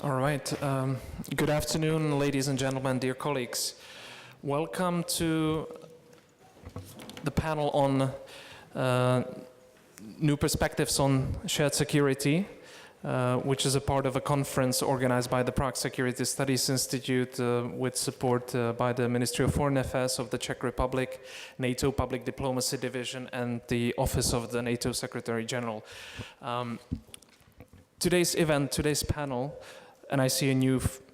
All right. Good afternoon, ladies and gentlemen, dear colleagues. Welcome to the panel on new perspectives on shared security, which is a part of a conference organized by the Prague Security Studies Institute with support by the Ministry of Foreign Affairs of the Czech Republic, NATO Public Diplomacy Division, and the Office of the NATO Secretary General. Today's event, today's panel, and I see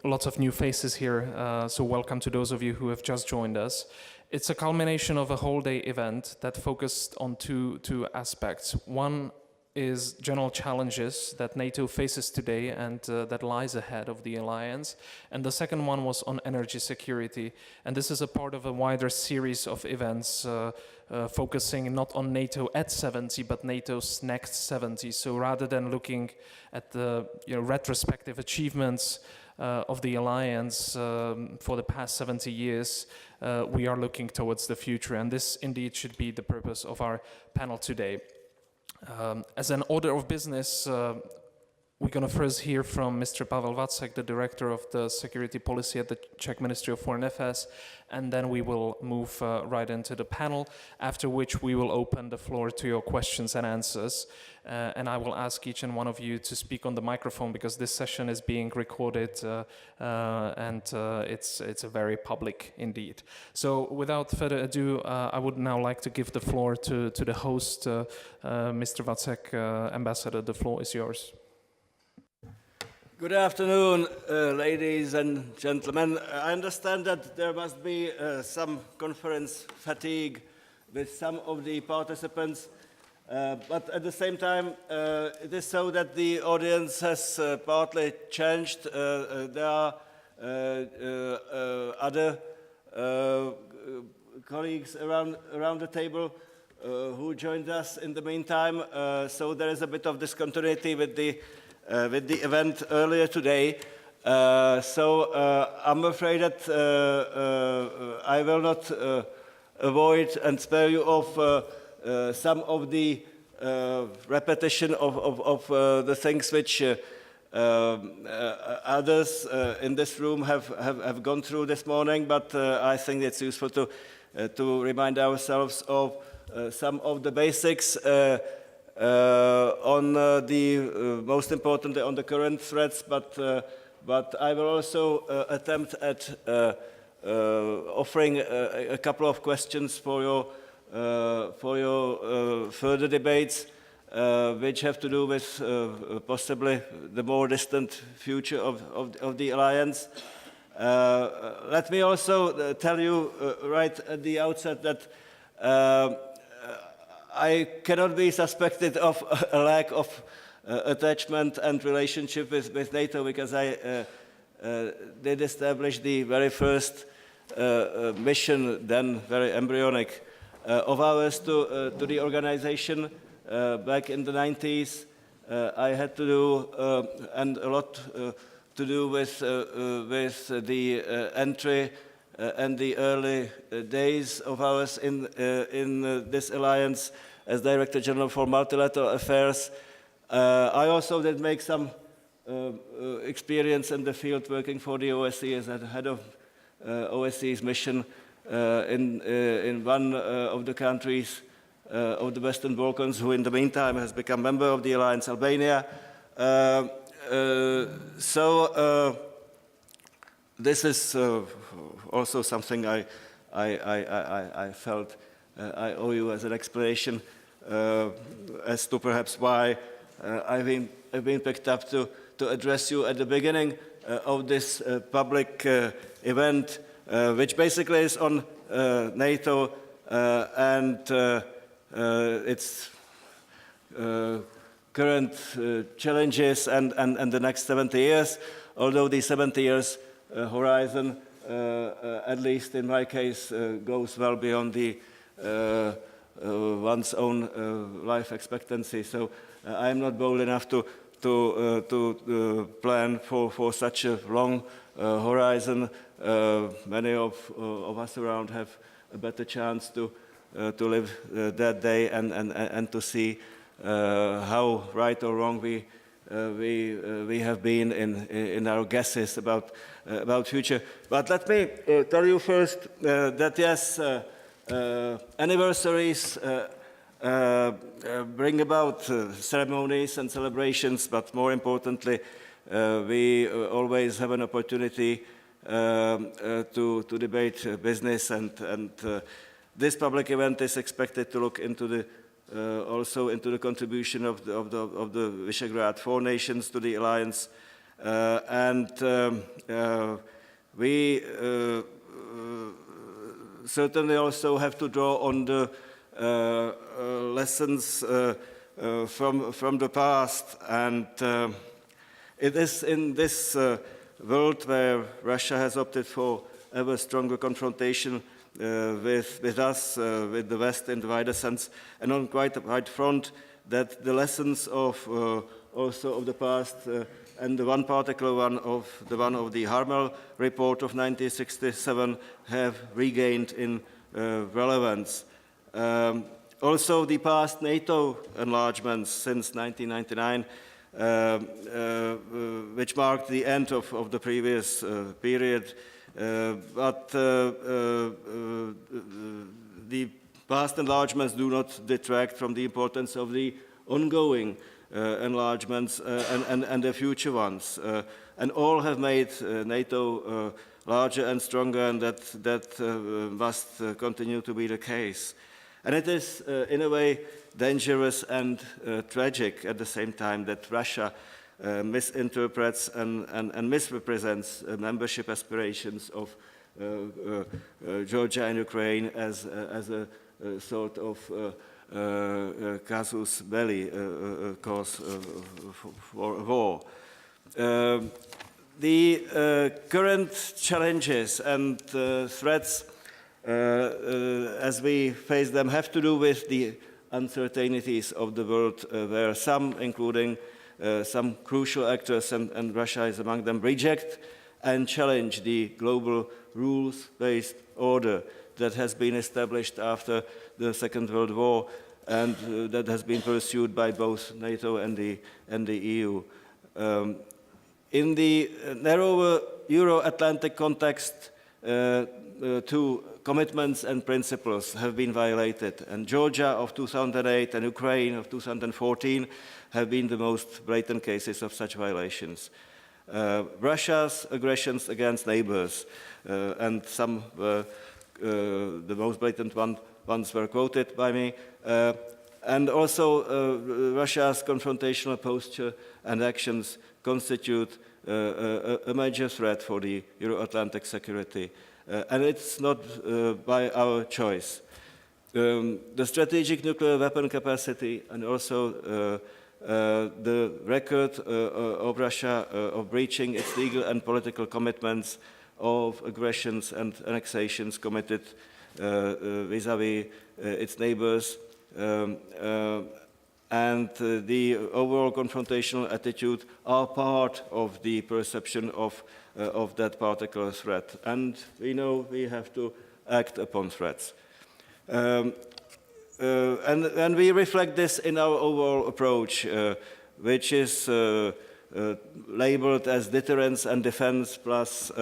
lots of new faces here, so welcome to those of you who have just joined us. It's a culmination of a whole day event that focused on two aspects. One is general challenges that NATO faces today and that lies ahead of the alliance. And the second one was on energy security. And this is a part of a wider series of events focusing not on NATO at 70, but NATO's next 70. So rather than looking at the retrospective achievements of the alliance for the past 70 years, we are looking towards the future. And this indeed should be the purpose of our panel today. As an order of business, we're going to first hear from Mr. Pavel Vacek, the Director of the Security Policy at the Czech Ministry of Foreign Affairs, and then we will move right into the panel, after which we will open the floor to your questions and answers. And I will ask each and one of you to speak on the microphone because this session is being recorded and it's a very public indeed. So without further ado, I would now like to give the floor to the host, Mr. Vacek, Ambassador. The floor is yours. Good afternoon, ladies and gentlemen. I understand that there must be some conference fatigue with some of the participants, but at the same time, it is so that the audience has partly changed. There are other colleagues around the table who joined us in the meantime, so there is a bit of discontinuity with the event earlier today. So I'm afraid that I will not avoid and spare you of some of the repetition of the things which others in this room have gone through this morning, but I think it's useful to remind ourselves of some of the basics on the most importantly on the current threats, but I will also attempt at offering a couple of questions for your further debates, which have to do with possibly the more distant future of the alliance. Let me also tell you right at the outset that I cannot be suspected of a lack of attachment and relationship with NATO because I did establish the very first mission, then very embryonic, of ours to the organization back in the 90s. I had to do, and a lot to do with the entry and the early days of ours in this alliance as Director General for Multilateral Affairs. I also did make some experience in the field working for the OSCE as head of OSCE's mission in one of the countries of the Western Balkans, who in the meantime has become member of the alliance, Albania. So this is also something I felt I owe you as an explanation as to perhaps why I've been picked up to address you at the beginning of this public event, which basically is on NATO and its current challenges and the next 70 years, although the 70 years horizon, at least in my case, goes well beyond the one's own life expectancy. So I'm not bold enough to plan for such a long horizon. Many of us around have a better chance to live that day and to see how right or wrong we we have been in our guesses about future. But let me tell you first that yes, anniversaries bring about ceremonies and celebrations, but more importantly, we always have an opportunity to debate business, and this public event is expected to look into the also into the contribution of the Visegrad 4 nations to the alliance, and we certainly also have to draw on the lessons from the past, and it is in this world where Russia has opted for ever stronger confrontation with us, with the West in the wider sense, and on quite a wide front, that the lessons of also of the past and the one particular one of the Harmel report of 1967 have regained in relevance. Also, the past NATO enlargements since 1999, which marked the end of the previous period, but the past enlargements do not detract from the importance of the ongoing enlargements and the future ones. And all have made NATO larger and stronger, and that must continue to be the case. And it is, in a way, dangerous and tragic at the same time that Russia misinterprets and misrepresents membership aspirations of Georgia and Ukraine as a sort of casus belli, cause for war. The current challenges and threats as we face them have to do with the uncertainties of the world, where some, including some crucial actors, and Russia is among them, reject and challenge the global rules-based order that has been established after the Second World War, and that has been pursued by both NATO and the EU. In the narrower Euro-Atlantic context, two commitments and principles have been violated, and Georgia of 2008 and Ukraine of 2014 have been the most blatant cases of such violations. Russia's aggressions against neighbors, and some the most blatant ones were quoted by me, and also Russia's confrontational posture and actions constitute a major threat for the Euro-Atlantic security. And it's not by our choice. The strategic nuclear weapon capacity and also the record of Russia of breaching its legal and political commitments of aggressions and annexations committed vis-à-vis its neighbors, and the overall confrontational attitude are part of the perception of that particular threat. And we know we have to act upon threats. And we reflect this in our overall approach, which is labeled as deterrence and defense plus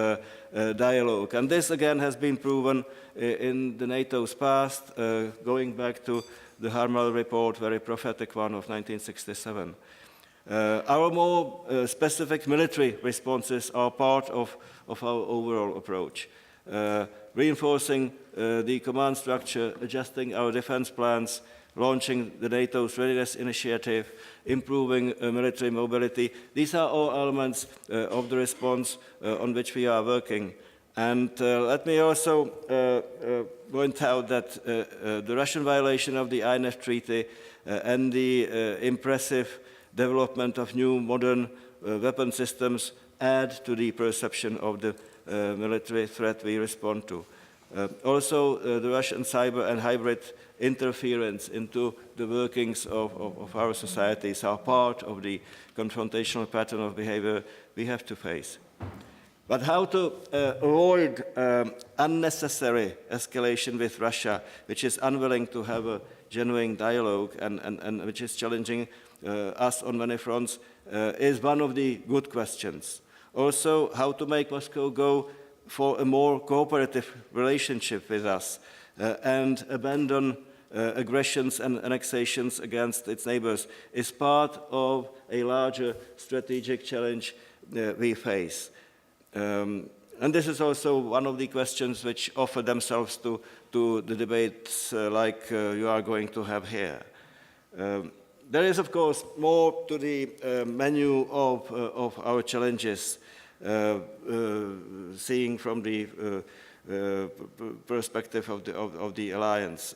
dialogue. And this again has been proven in the NATO's past, going back to the Harmel report, very prophetic one of 1967. Our more specific military responses are part of our overall approach. Reinforcing the command structure, adjusting our defense plans, launching the NATO's readiness initiative, improving military mobility. These are all elements of the response on which we are working. And let me also point out that the Russian violation of the INF Treaty and the impressive development of new modern weapon systems add to the perception of the military threat we respond to. Also, the Russian cyber and hybrid interference into the workings of our societies are part of the confrontational pattern of behavior we have to face. But how to avoid unnecessary escalation with Russia, which is unwilling to have a genuine dialogue and which is challenging us on many fronts, is one of the good questions. Also, how to make Moscow go for a more cooperative relationship with us and abandon aggressions and annexations against its neighbors is part of a larger strategic challenge we face. And this is also one of the questions which offer themselves to the debates like you are going to have here. There is, of course, more to the menu of our challenges, seeing from the perspective of the alliance.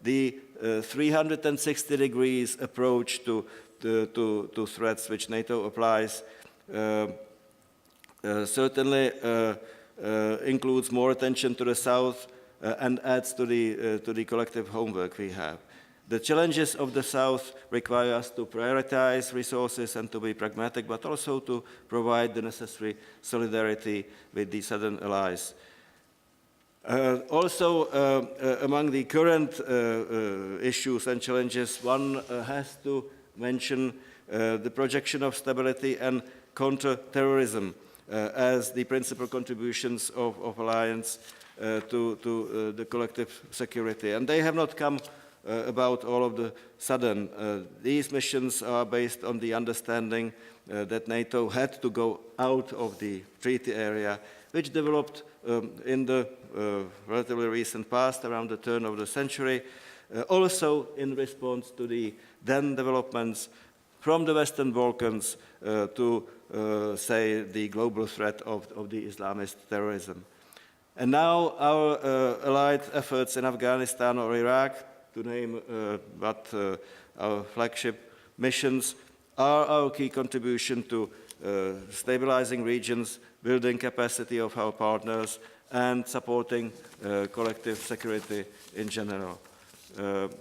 The 360 degrees approach to threats which NATO applies certainly includes more attention to the south and adds to the collective homework we have. The challenges of the south require us to prioritize resources and to be pragmatic, but also to provide the necessary solidarity with the southern allies. Also, among the current issues and challenges, one has to mention the projection of stability and counter-terrorism as the principal contributions of alliance to the collective security. And they have not come about all of the sudden. These missions are based on the understanding that NATO had to go out of the treaty area, which developed in the relatively recent past, around the turn of the century, also in response to the then developments from the Western Balkans to, say, the global threat of the Islamist terrorism. And now our allied efforts in Afghanistan or Iraq, to name but our flagship missions, are our key contribution to stabilizing regions, building capacity of our partners, and supporting collective security in general.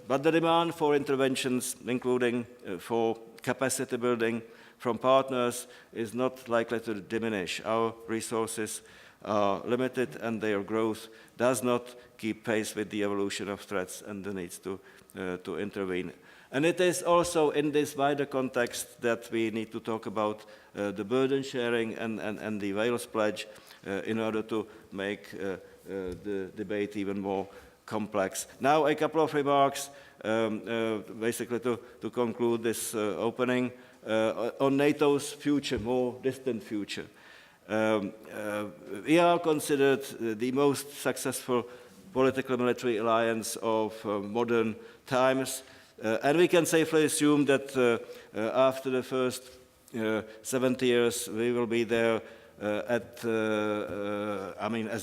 But the demand for interventions, including for capacity building from partners, is not likely to diminish. Our resources are limited and their growth does not keep pace with the evolution of threats and the needs to intervene. And it is also in this wider context that we need to talk about the burden sharing and the Wales Pledge in order to make the debate even more complex. Now a couple of remarks basically to conclude this opening on NATO's future, more distant future. We are considered the most successful political military alliance of modern times, and we can safely assume that after the first 70 years we will be there as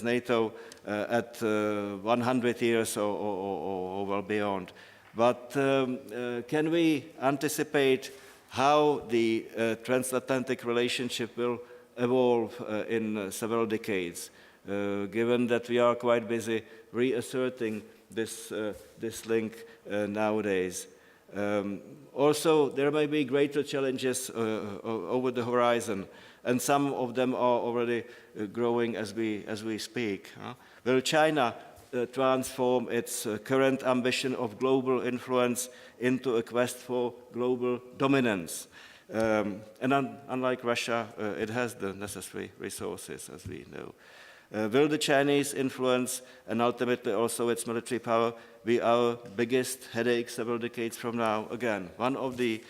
NATO at 100 years or well beyond. But can we anticipate how the transatlantic relationship will evolve in several decades, given that we are quite busy reasserting this link nowadays? Also, there may be greater challenges over the horizon, and some of them are already growing as we speak. Will China transform its current ambition of global influence into a quest for global dominance? And unlike Russia, it has the necessary resources, as we know. Will the Chinese influence and ultimately also its military power be our biggest headache several decades from now? Again, one of the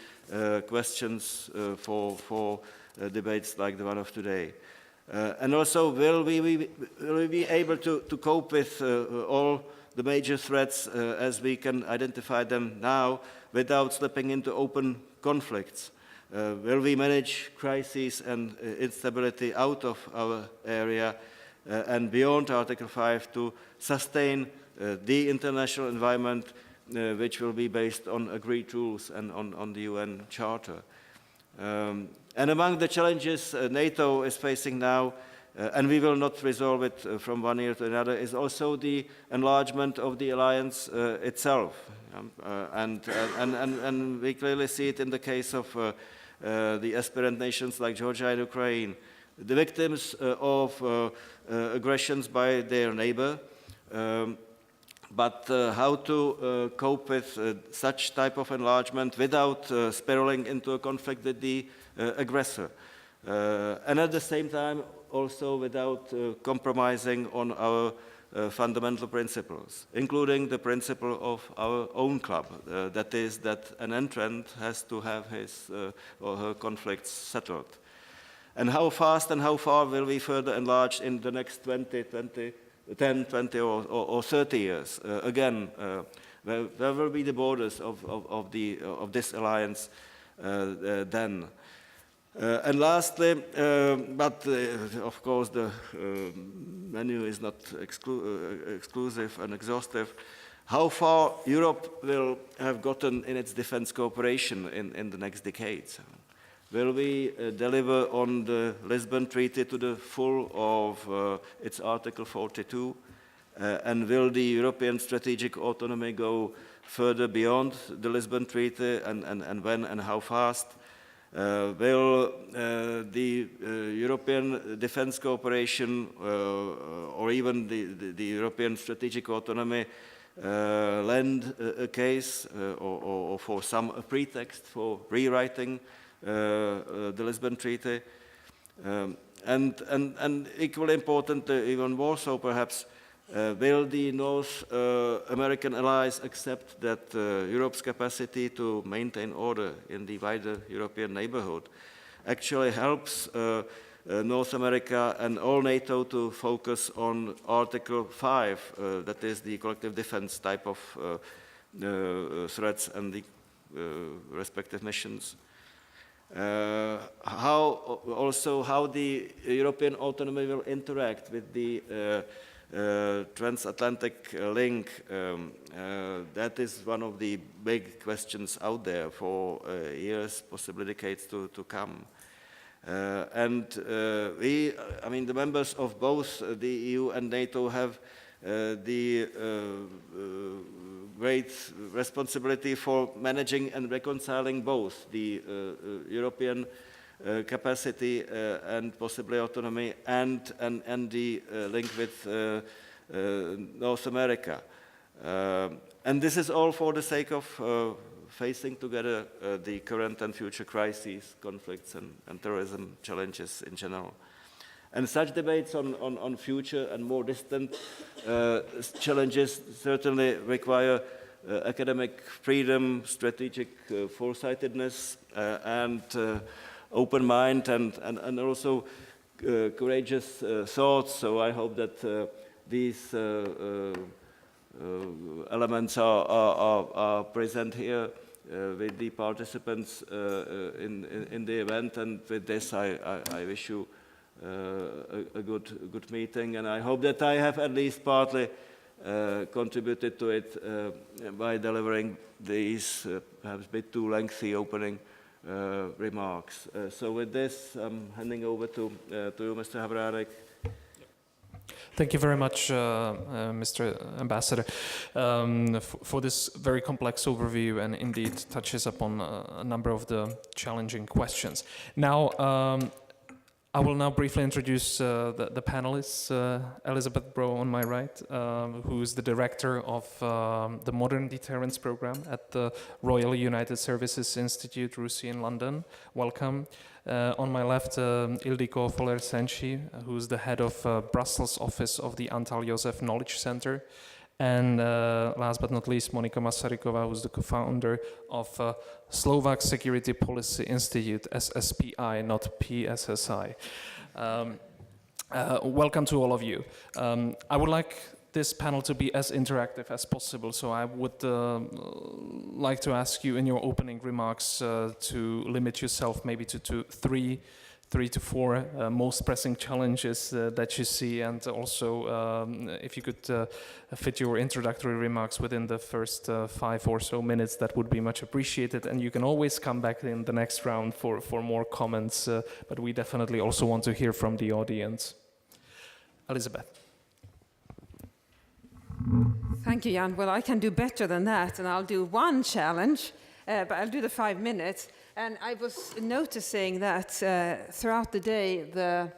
questions for debates like the one of today. And also, will we be able to cope with all the major threats as we can identify them now without slipping into open conflicts? Will we manage crises and instability out of our area and beyond Article 5 to sustain the international environment which will be based on agreed rules and on the UN Charter? And among the challenges NATO is facing now, and we will not resolve it from one year to another, is also the enlargement of the alliance itself. And we clearly see it in the case of the aspirant nations like Georgia and Ukraine, the victims of aggressions by their neighbor, but how to cope with such type of enlargement without spiraling into a conflict with the aggressor. And at the same time, also without compromising on our fundamental principles, including the principle of our own club, that is that an entrant has to have his or her conflicts settled. And how fast and how far will we further enlarge in the next 10, 20 or 30 years? Again, where will be the borders of this alliance then? And lastly, but of course the menu is not exclusive and exhaustive, how far Europe will have gotten in its defense cooperation in the next decades? Will we deliver on the Lisbon Treaty to the full of its Article 42? And will the European strategic autonomy go further beyond the Lisbon Treaty, and when and how fast? Will the European defense cooperation or even the European strategic autonomy lend a case or for some a pretext for rewriting the Lisbon Treaty? And equally important, even more so perhaps, will the North American allies accept that Europe's capacity to maintain order in the wider European neighborhood actually helps North America and all NATO to focus on Article 5, that is the collective defense type of threats and the respective missions? How the European autonomy will interact with the transatlantic link, that is one of the big questions out there for years, possibly decades to come. The members of both the EU and NATO have the great responsibility for managing and reconciling both the European capacity and possibly autonomy and the link with North America. And this is all for the sake of facing together the current and future crises, conflicts and terrorism challenges in general. And such debates on future and more distant challenges certainly require academic freedom, strategic foresightedness, and open mind, and also courageous thoughts. So I hope that these elements are present here with the participants in the event. And with this, I wish you a good meeting, and I hope that I have at least partly contributed to it by delivering these perhaps a bit too lengthy opening remarks. So with this, I'm handing over to you, Mr. Havránek. Thank you very much, Mr. Ambassador, for this very complex overview, and indeed touches upon a number of the challenging questions. Now, I will now briefly introduce the panelists. Elisabeth Braw on my right, who is the director of the Modern Deterrence program at the Royal United Services Institute, RUSI in London. Welcome. On my left, Ildikó Voller-Szenci, who is the head of Brussels office of the Antall József Knowledge Center. And last but not least, Monika Masaryková, who's the co-founder of Slovak Security Policy Institute, SSPI, not PSSI. Welcome to all of you. I would like this panel to be as interactive as possible, so I would like to ask you in your opening remarks to limit yourself maybe to three to four most pressing challenges that you see, and also if you could fit your introductory remarks within the first 5 or so minutes, that would be much appreciated. And you can always come back in the next round for more comments, but we definitely also want to hear from the audience. Elisabeth. Thank you, Jan. Well, I can do better than that, and I'll do one challenge, but I'll do the 5 minutes. And I was noticing that throughout the day, the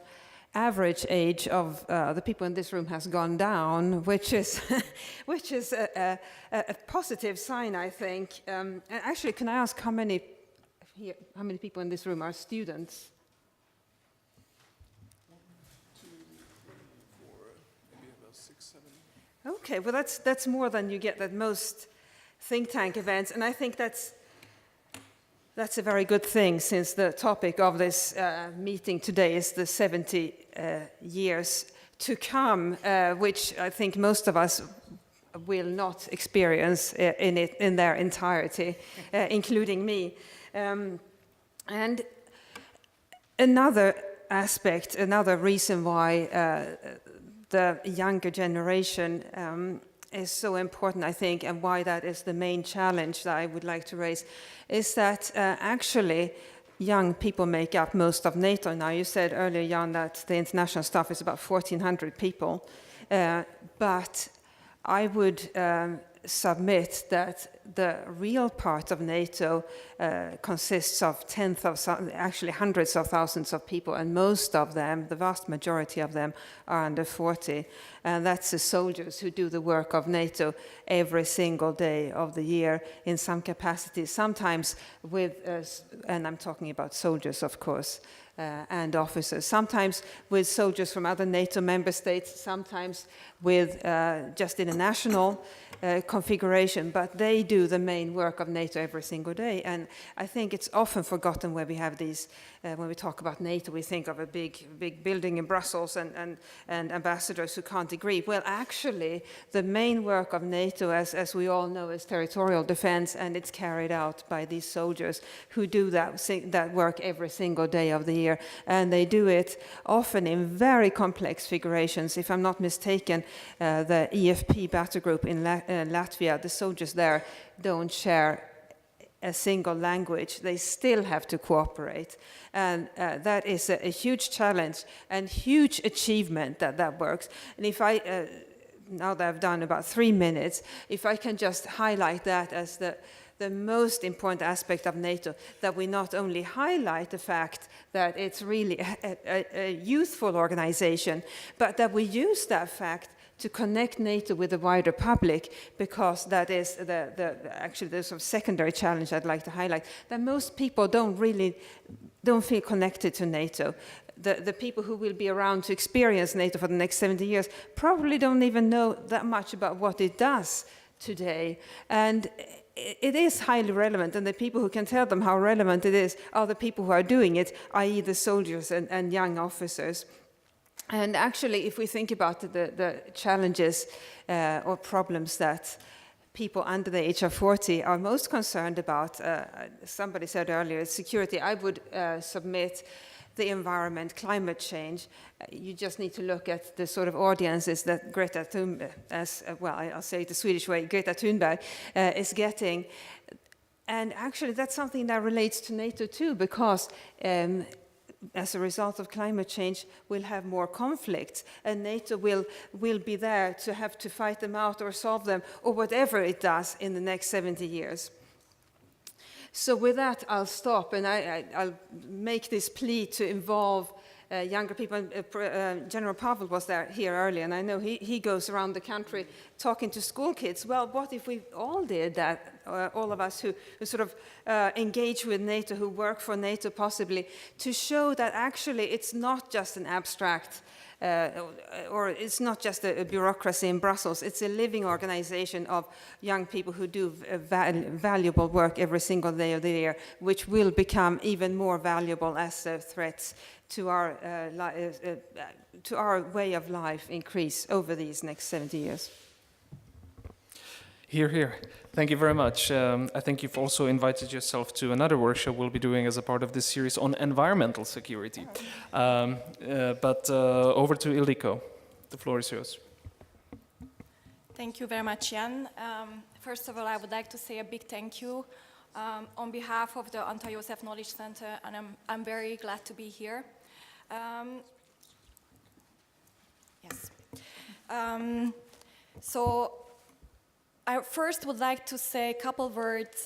average age of the people in this room has gone down, which is a positive sign, I think. And actually, can I ask how many people in this room are students? 2, 3, 4, maybe about 6, 7. Okay, well that's more than you get at most think tank events, and I think that's a very good thing, since the topic of this meeting today is the 70 years to come, which I think most of us will not experience in their entirety, including me. And another aspect, another reason why the younger generation is so important, I think, and why that is the main challenge that I would like to raise, is that actually young people make up most of NATO. Now, you said earlier, Jan, that the international staff is about 1,400 people, but I would submit that the real part of NATO consists of actually hundreds of thousands of people, and most of them, the vast majority of them, are under 40. And that's the soldiers who do the work of NATO every single day of the year in some capacity, sometimes with, and I'm talking about soldiers, of course, and officers, sometimes with soldiers from other NATO member states, sometimes with just in a national configuration, but they do the main work of NATO every single day. And I think it's often forgotten where we have these, when we talk about NATO, we think of a big building in Brussels and ambassadors who can't agree. Well, actually, the main work of NATO, as we all know, is territorial defense, and it's carried out by these soldiers who do that work every single day of the year. And they do it often in very complex figurations. If I'm not mistaken, the EFP battle group in Latvia, the soldiers there don't share a single language. They still have to cooperate. And that is a huge challenge and huge achievement that works. And if I, now that I've done about 3 minutes, if I can just highlight that as the most important aspect of NATO, that we not only highlight the fact that it's really a youthful organization, but that we use that fact to connect NATO with the wider public, because that is actually the sort of secondary challenge I'd like to highlight, that most people don't feel connected to NATO. The people who will be around to experience NATO for the next 70 years probably don't even know that much about what it does today. And it is highly relevant, and the people who can tell them how relevant it is are the people who are doing it, i.e. the soldiers and young officers. And actually, if we think about the challenges or problems that people under the age of 40 are most concerned about, somebody said earlier, security. I would submit the environment, climate change. You just need to look at the sort of audiences that Greta Thunberg, I'll say it the Swedish way, Greta Thunberg is getting. And actually, that's something that relates to NATO too, because as a result of climate change, we'll have more conflicts, and NATO will be there to have to fight them out or solve them, or whatever it does in the next 70 years. So with that, I'll stop, and I'll make this plea to involve younger people. General Pavel was here earlier, and I know he goes around the country talking to school kids. Well, what if we all did that, all of us who sort of engage with NATO, who work for NATO possibly, to show that actually it's not just an abstract or it's not just a bureaucracy in Brussels, it's a living organization of young people who do valuable work every single day of the year, which will become even more valuable as threats to our way of life increase over these next 70 years. Hear, hear. Thank you very much. I think you've also invited yourself to another workshop we'll be doing as a part of this series on environmental security. But over to Ildikó. The floor is yours. Thank you very much, Jan. First of all, I would like to say a big thank you on behalf of the Antall József Knowledge Center, and I'm very glad to be here. Yes. So I first would like to say a couple words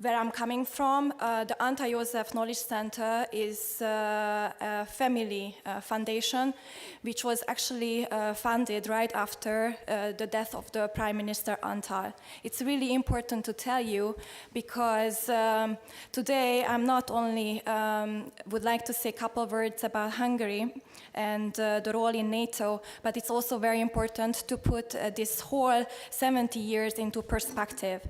where I'm coming from, the Antall Knowledge Center is a family foundation, which was actually funded right after the death of the Prime Minister Antall. It's really important to tell you because today I'm not only would like to say a couple of words about Hungary and the role in NATO, but it's also very important to put this whole 70 years into perspective.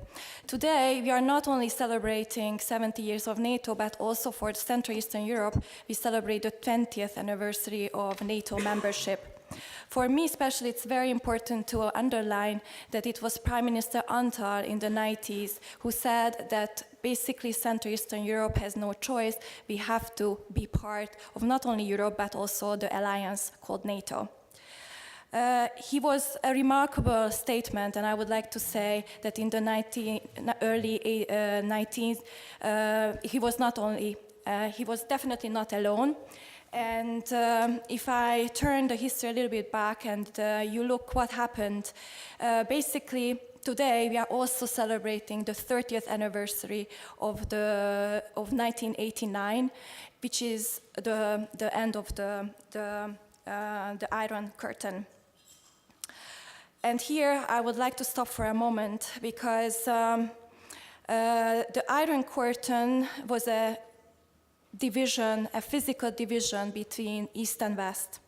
Today, we are not only celebrating 70 years of NATO, but also for Central Eastern Europe, we celebrate the 20th anniversary of NATO membership. For me especially, it's very important to underline that it was Prime Minister Antall in the 90s who said that basically Central Eastern Europe has no choice. We have to be part of not only Europe, but also the alliance called NATO. He was a remarkable statement, and I would like to say that in the early 90s, he was definitely not alone. And if I turn the history a little bit back and you look what happened, basically today we are also celebrating the 30th anniversary of 1989, which is the end of the Iron Curtain. And here I would like to stop for a moment because the Iron Curtain was a division, a physical division between East and West.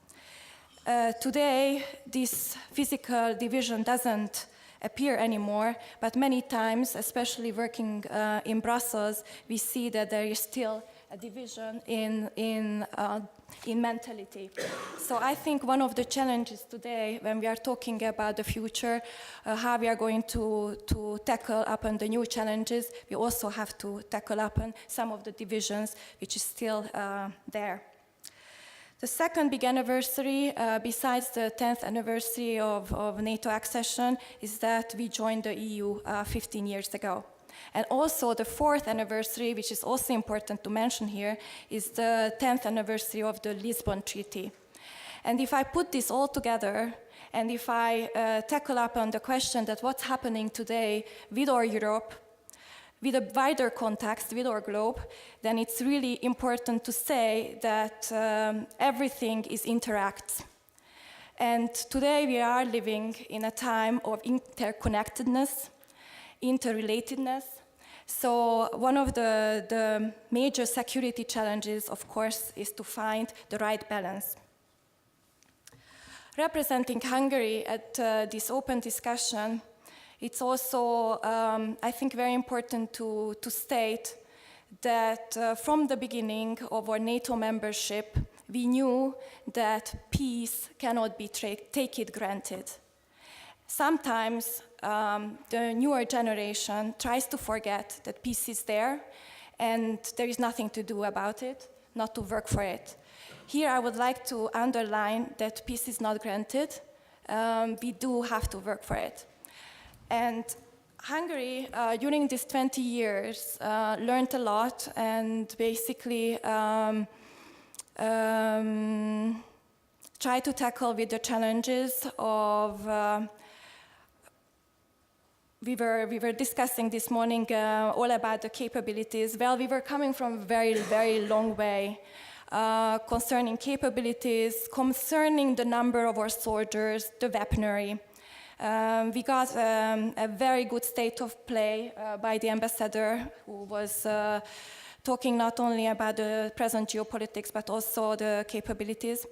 Today, this physical division doesn't appear anymore, but many times, especially working in Brussels, we see that there is still a division in mentality. So I think one of the challenges today, when we are talking about the future, how we are going to tackle upon the new challenges, we also have to tackle upon some of the divisions which is still there. The second big anniversary, besides the 10th anniversary of NATO accession, is that we joined the EU 15 years ago. And also the fourth anniversary, which is also important to mention here, is the 10th anniversary of the Lisbon Treaty. And if I put this all together, and if I tackle up on the question that what's happening today with our Europe, with a wider context, with our globe, then it's really important to say that everything is interact. And today we are living in a time of interconnectedness, interrelatedness. So one of the major security challenges, of course, is to find the right balance. Representing Hungary at this open discussion, it's also, I think, very important to state that from the beginning of our NATO membership, we knew that peace cannot be taken granted. Sometimes the newer generation tries to forget that peace is there and there is nothing to do about it, not to work for it. Here I would like to underline that peace is not granted. We do have to work for it. And Hungary, during these 20 years, learned a lot and basically tried to tackle with the challenges of we were discussing this morning all about the capabilities. Well, we were coming from a very, very long way concerning capabilities, concerning the number of our soldiers, the weaponry. We got a very good state of play by the ambassador who was talking not only about the present geopolitics, but also the capabilities.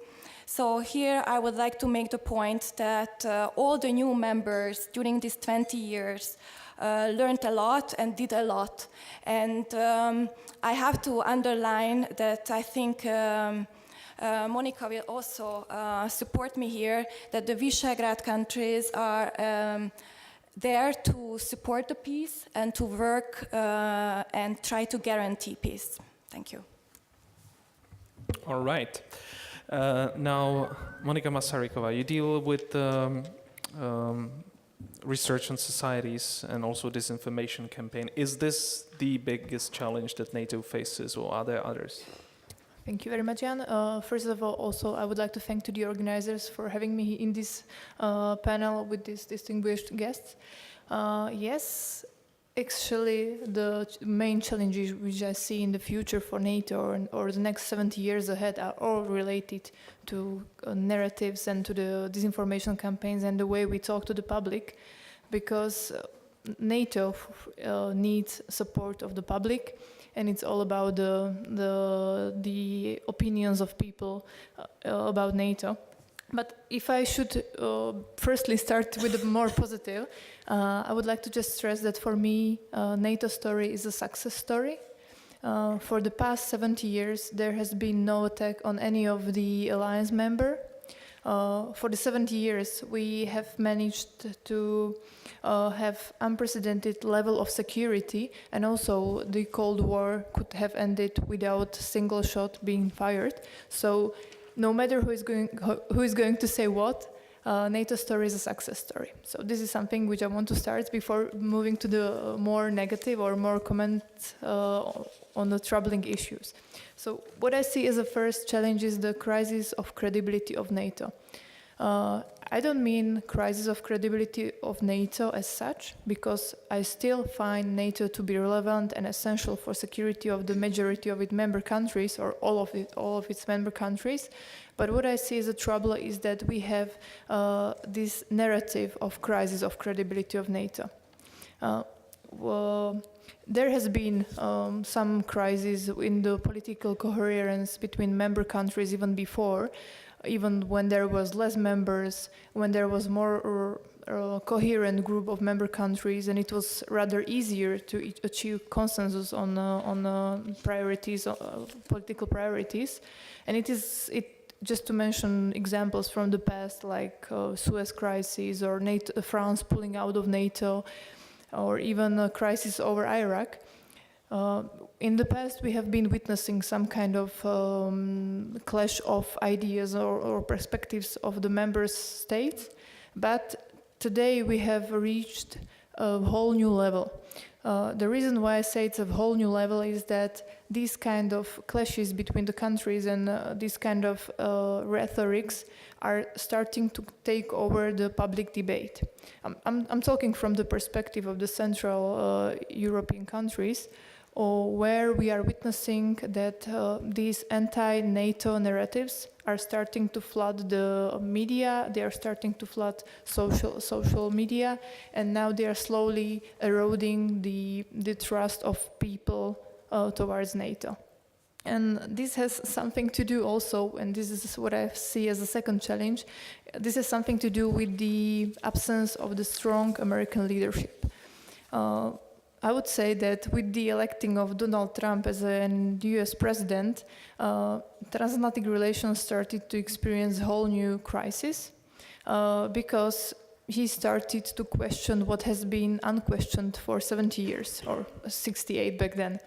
So here I would like to make the point that all the new members during these 20 years learned a lot and did a lot. And I have to underline that I think Monica will also support me here, that the Visegrad countries are there to support the peace and to work and try to guarantee peace. Thank you. All right. Now, Monika Masarykova, you deal with research on societies and also disinformation campaign. Is this the biggest challenge that NATO faces, or are there others? Thank you very much, Jan. First of all, also, I would like to thank to the organizers for having me in this panel with these distinguished guests. Yes, actually the main challenges which I see in the future for NATO or the next 70 years ahead are all related to narratives and to the disinformation campaigns and the way we talk to the public, because NATO needs support of the public, and it's all about the opinions of people about NATO. But if I should firstly start with the more positive, I would like to just stress that for me, NATO story is a success story. For the past 70 years, there has been no attack on any of the alliance member. For the 70 years, we have managed to have unprecedented level of security, and also the Cold War could have ended without a single shot being fired. So no matter who is going to say what, NATO story is a success story. So this is something which I want to start before moving to the more negative or more comments on the troubling issues. So what I see as a first challenge is the crisis of credibility of NATO. I don't mean crisis of credibility of NATO as such, because I still find NATO to be relevant and essential for security of the majority of its member countries, or all of its member countries. But what I see as a trouble is that we have this narrative of crisis of credibility of NATO. There has been some crisis in the political coherence between member countries even before, even when there was less members, when there was more coherent group of member countries, and it was rather easier to achieve consensus on priorities, political priorities. And it just to mention examples from the past, like Suez crisis or NATO, France pulling out of NATO, or even a crisis over Iraq. In the past, we have been witnessing some kind of clash of ideas or perspectives of the member states, but today we have reached a whole new level. The reason why I say it's a whole new level is that these kind of clashes between the countries and these kind of rhetorics are starting to take over the public debate. I'm talking from the perspective of the Central European countries, where we are witnessing that these anti-NATO narratives are starting to flood the media, they are starting to flood social media, and now they are slowly eroding the trust of people towards NATO. And this has something to do also, and this is what I see as a second challenge, this has something to do with the absence of the strong American leadership. I would say that with the electing of Donald Trump as an US president, transatlantic relations started to experience a whole new crisis because he started to question what has been unquestioned for 70 years, or 68 back then.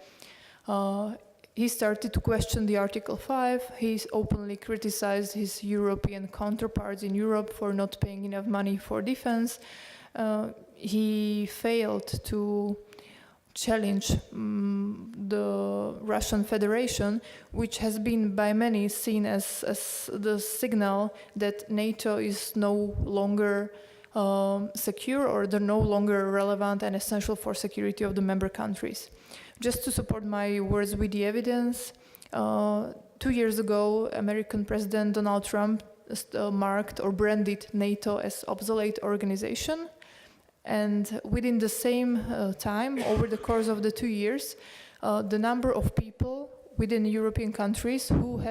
He started to question the Article 5. He openly criticized his European counterparts in Europe for not paying enough money for defense. He failed to challenge the Russian Federation, which has been by many seen as the signal that NATO is no longer secure, or they're no longer relevant and essential for security of the member countries. Just to support my words with the evidence, 2 years ago, American President Donald Trump marked or branded NATO as obsolete organization. And within the same time, over the course of the 2 years, the number of people within European countries who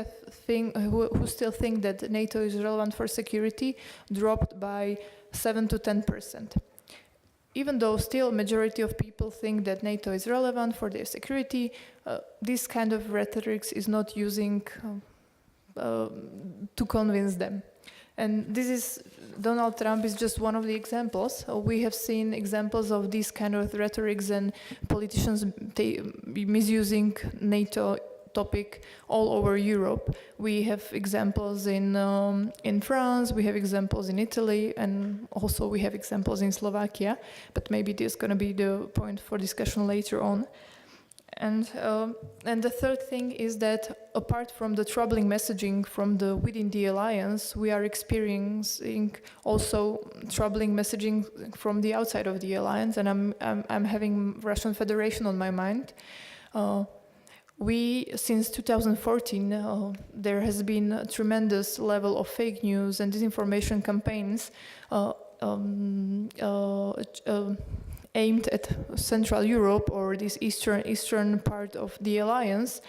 still think that NATO is relevant for security dropped by 7 to 10%. Even though still majority of people think that NATO is relevant for their security, this kind of rhetoric is not using to convince them. And Donald Trump is just one of the examples. We have seen examples of these kind of rhetorics and politicians misusing NATO topic all over Europe. We have examples in France, we have examples in Italy, and also we have examples in Slovakia, but maybe this is going to be the point for discussion later on. And the third thing is that apart from the troubling messaging from within the alliance, we are experiencing also troubling messaging from the outside of the alliance, and I'm having Russian Federation on my mind. Since 2014, there has been a tremendous level of fake news and disinformation campaigns aimed at Central Europe or this eastern part of the alliance,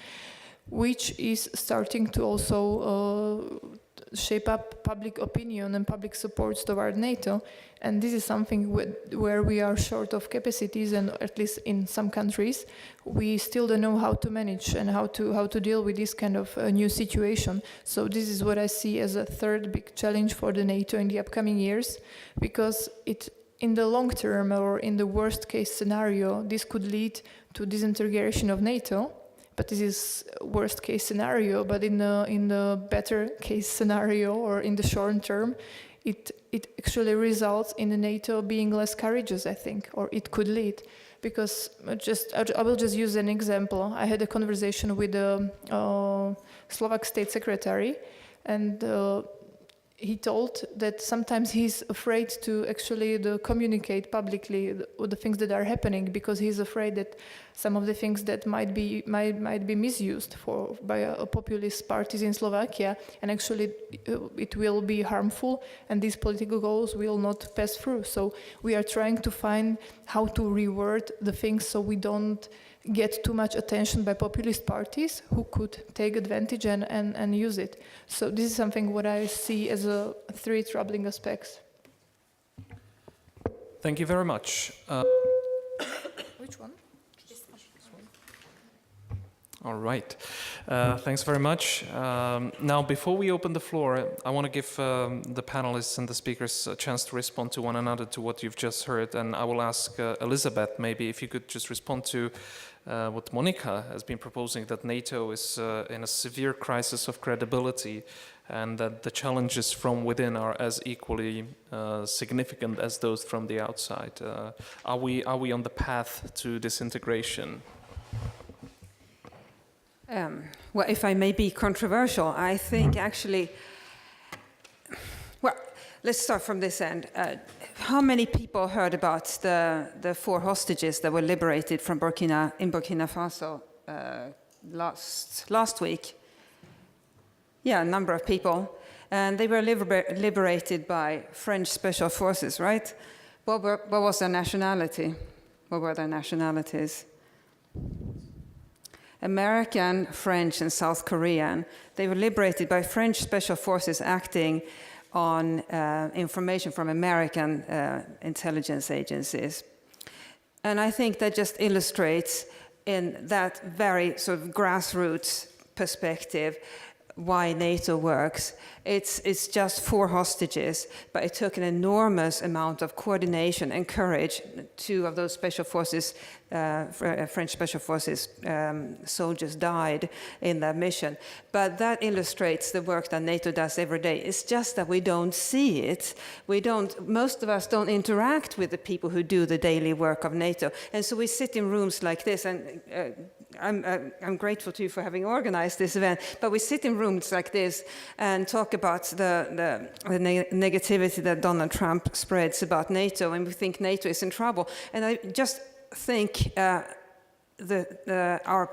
which is starting to also shape up public opinion and public support toward NATO. And this is something where we are short of capacities, and at least in some countries, we still don't know how to manage and how to deal with this kind of new situation. So this is what I see as a third big challenge for the NATO in the upcoming years, because in the long term, or in the worst case scenario, this could lead to disintegration of NATO. But this is worst case scenario. But in the better case scenario, or in the short term, it actually results in the NATO being less courageous, I think, or it could lead. Because I will just use an example. I had a conversation with the Slovak State Secretary, and he told that sometimes he's afraid to actually communicate publicly the things that are happening, because he's afraid that some of the things that might be misused by a populist parties in Slovakia, and actually it will be harmful, and these political goals will not pass through. So we are trying to find how to reword the things so we don't get too much attention by populist parties who could take advantage and use it. So this is something what I see as three troubling aspects. Thank you very much. Which one? All right. Thanks very much. Now, before we open the floor, I want to give the panelists and the speakers a chance to respond to one another to what you've just heard. And I will ask Elisabeth, maybe if you could just respond to what Monica has been proposing, that NATO is in a severe crisis of credibility, and that the challenges from within are as equally significant as those from the outside. Are we on the path to disintegration? Well, if I may be controversial, I think actually, well, let's start from this end. How many people heard about the 4 hostages that were liberated from Burkina Faso last week? Yeah, a number of people. And they were liberated by French special forces, right? What was their nationality? What were their nationalities? American, French, and South Korean. They were liberated by French special forces acting on information from American intelligence agencies. And I think that just illustrates in that very sort of grassroots perspective why NATO works. It's just 4 hostages, but it took an enormous amount of coordination and courage. 2 of those special forces, French special forces soldiers died in that mission. But that illustrates the work that NATO does every day. It's just that we don't see it. Most of us don't interact with the people who do the daily work of NATO. And so we sit in rooms like this, and I'm grateful to you for having organized this event, but we sit in rooms like this and talk about the negativity that Donald Trump spreads about NATO, and we think NATO is in trouble. And I just think our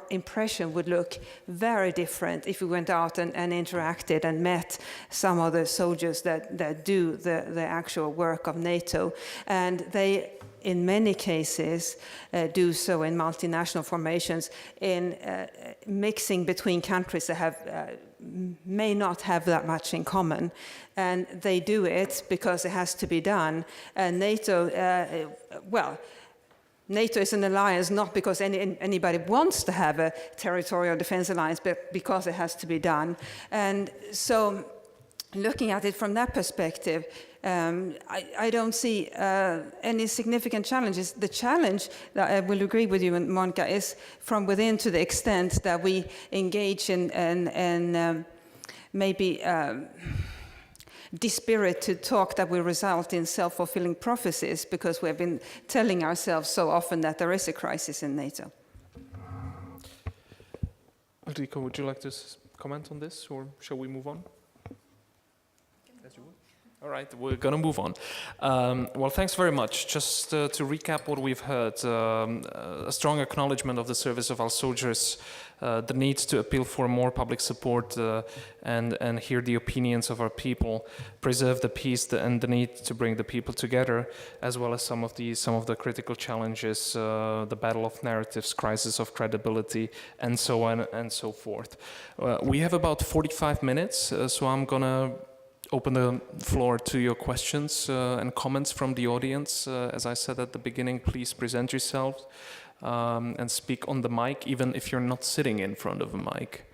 impression would look very different if we went out and interacted and met some of the soldiers that do the actual work of NATO. And they, in many cases, do so in multinational formations, in mixing between countries that may not have that much in common. And they do it because it has to be done. And NATO, NATO is an alliance not because anybody wants to have a territorial defense alliance, but because it has to be done. And so, looking at it from that perspective, I don't see any significant challenges. The challenge, that I will agree with you, Monica, is from within, to the extent that we engage in maybe dispirited talk that will result in self-fulfilling prophecies, because we have been telling ourselves so often that there is a crisis in NATO. Ildikó, would you like to comment on this, or shall we move on? As you would. All right, we're going to move on. Well, thanks very much. Just to recap what we've heard, a strong acknowledgement of the service of our soldiers, the need to appeal for more public support and hear the opinions of our people, preserve the peace and the need to bring the people together, as well as some of the critical challenges, the battle of narratives, crisis of credibility, and so on and so forth. We have about 45 minutes, so I'm going to open the floor to your questions and comments from the audience. As I said at the beginning, please present yourselves and speak on the mic, even if you're not sitting in front of a mic.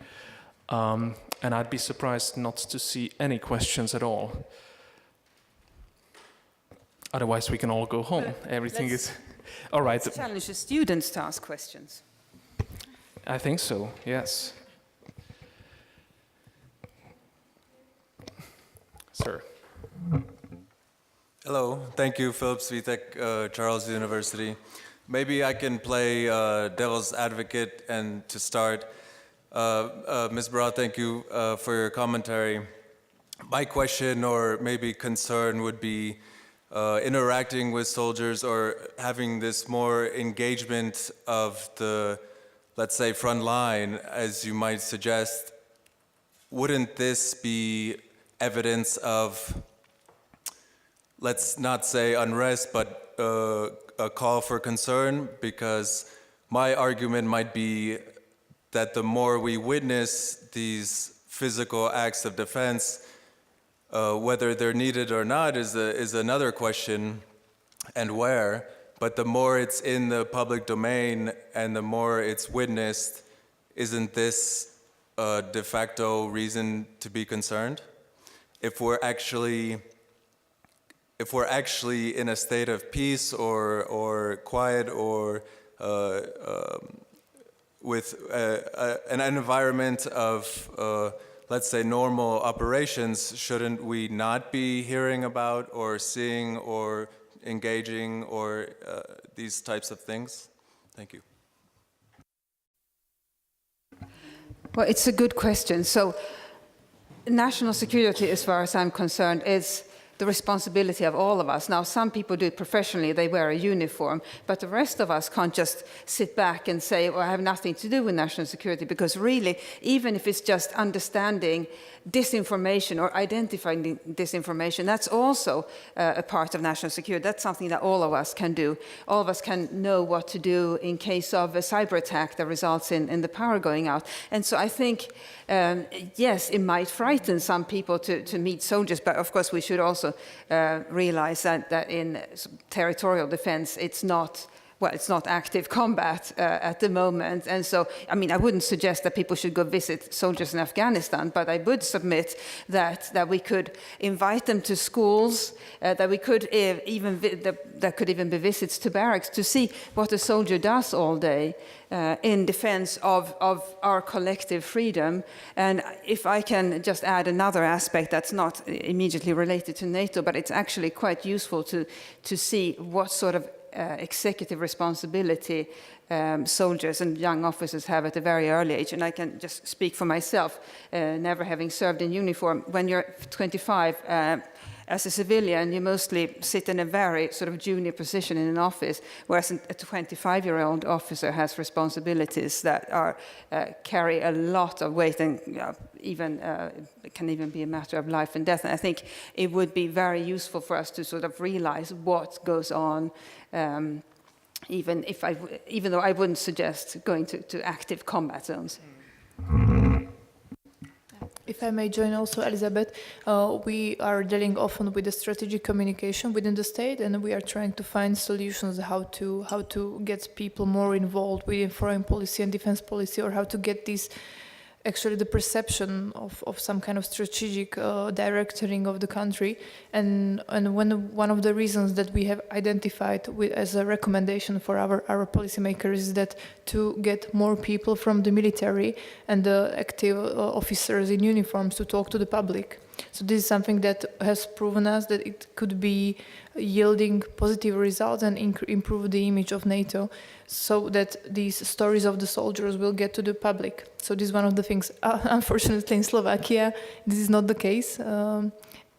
And I'd be surprised not to see any questions at all. Otherwise, we can all go home. Everything is... All right. Let's challenge the students to ask questions. I think so, yes. Sir. Hello, thank you, Philip Svitek, Charles University. Maybe I can play devil's advocate, and to start, Ms. Braw, thank you for your commentary. My question, or maybe concern, would be interacting with soldiers or having this more engagement of the, let's say, front line, as you might suggest. Wouldn't this be evidence of, let's not say unrest, but a call for concern? Because my argument might be that the more we witness these physical acts of defense, whether they're needed or not is another question, and where, but the more it's in the public domain and the more it's witnessed, isn't this a de facto reason to be concerned? If we're actually in a state of peace or quiet or with an environment of let's say normal operations, shouldn't we not be hearing about or seeing or engaging or these types of things? Thank you. Well, it's a good question. So, national security, as far as I'm concerned, is the responsibility of all of us. Now, some people do it professionally, they wear a uniform, but the rest of us can't just sit back and say, well, I have nothing to do with national security, because really, even if it's just understanding disinformation or identifying disinformation, that's also a part of national security. That's something that all of us can do. All of us can know what to do in case of a cyber attack that results in the power going out. And so I think, yes, it might frighten some people to meet soldiers, but of course we should also realize that in territorial defense, it's not active combat at the moment. And so, I mean, I wouldn't suggest that people should go visit soldiers in Afghanistan, but I would submit that we could invite them to schools, that we could that could even be visits to barracks to see what a soldier does all day in defense of our collective freedom. And if I can just add another aspect that's not immediately related to NATO, but it's actually quite useful to see what sort of executive responsibility soldiers and young officers have at a very early age. And I can just speak for myself, never having served in uniform. When you're 25, as a civilian, you mostly sit in a very sort of junior position in an office, whereas a 25-year-old officer has responsibilities that carry a lot of weight and it can even be a matter of life and death. And I think it would be very useful for us to sort of realize what goes on, even though I wouldn't suggest going to active combat zones. If I may join also, Elisabeth, we are dealing often with the strategic communication within the state, and we are trying to find solutions how to get people more involved within foreign policy and defense policy, or how to get these actually the perception of some kind of strategic directing of the country. And one of the reasons that we have identified as a recommendation for our policymakers is that to get more people from the military and the active officers in uniforms to talk to the public. So this is something that has proven us that it could be yielding positive results and improve the image of NATO, so that these stories of the soldiers will get to the public. So this is one of the things. Unfortunately, in Slovakia, this is not the case.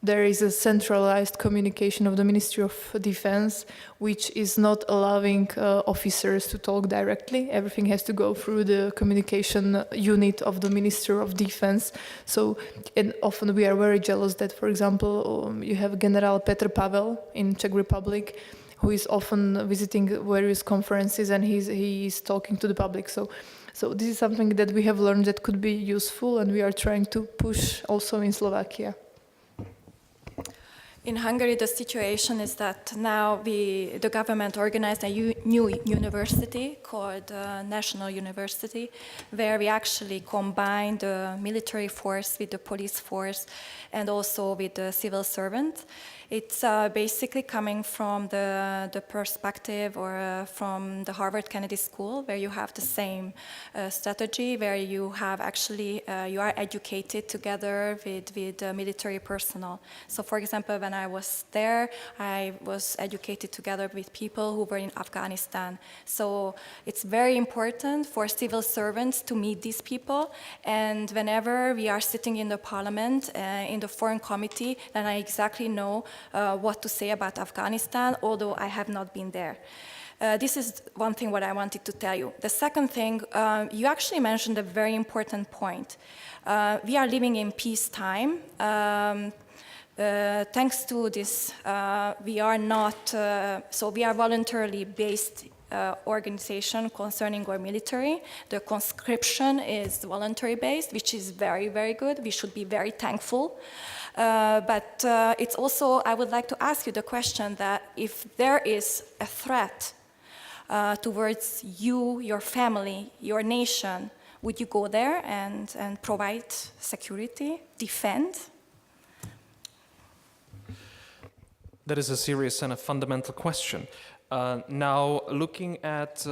There is a centralized communication of the Ministry of Defense, which is not allowing officers to talk directly. Everything has to go through the communication unit of the Ministry of Defense. So, and often we are very jealous that, for example, you have General Pavel in Czech Republic, who is often visiting various conferences, and he is talking to the public. So this is something that we have learned that could be useful, and we are trying to push also in Slovakia. In Hungary, the situation is that now the government organized a new university called National University, where we actually combine the military force with the police force and also with the civil servants. It's basically coming from the perspective or from the Harvard Kennedy School, where you have the same strategy, where you have actually, you are educated together with military personnel. So for example, when I was there, I was educated together with people who were in Afghanistan. So it's very important for civil servants to meet these people. And whenever we are sitting in the parliament, in the foreign committee, then I exactly know what to say about Afghanistan, although I have not been there. This is one thing what I wanted to tell you. The second thing, you actually mentioned a very important point. We are living in peacetime. Thanks to this, we are not, so we are voluntarily based organization concerning our military. The conscription is voluntary based, which is very, very good. We should be very thankful. But it's also, I would like to ask you the question that if there is a threat towards you, your family, your nation, would you go there and provide security, defend? That is a serious and a fundamental question. Now, looking at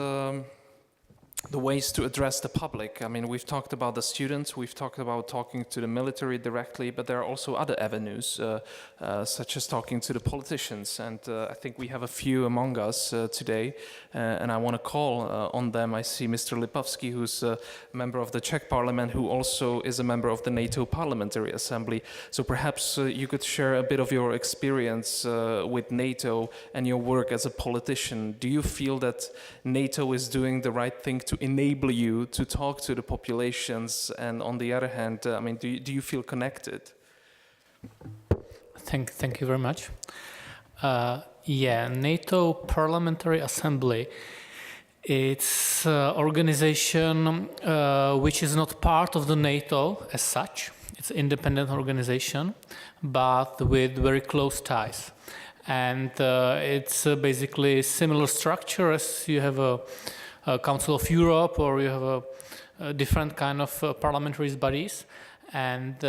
the ways to address the public, I mean, we've talked about the students, we've talked about talking to the military directly, but there are also other avenues, such as talking to the politicians. And I think we have a few among us today, and I want to call on them. I see Mr. Lipovský, who's a member of the Czech Parliament, who also is a member of the NATO Parliamentary Assembly. So perhaps you could share a bit of your experience with NATO and your work as a politician. Do you feel that NATO is doing the right thing to enable you to talk to the populations, and on the other hand, I mean, do you feel connected? Thank you very much. Yeah, NATO Parliamentary Assembly, it's an organization which is not part of the NATO as such. It's an independent organization, but with very close ties. And it's basically a similar structure as you have a Council of Europe, or you have a different kind of parliamentary bodies. And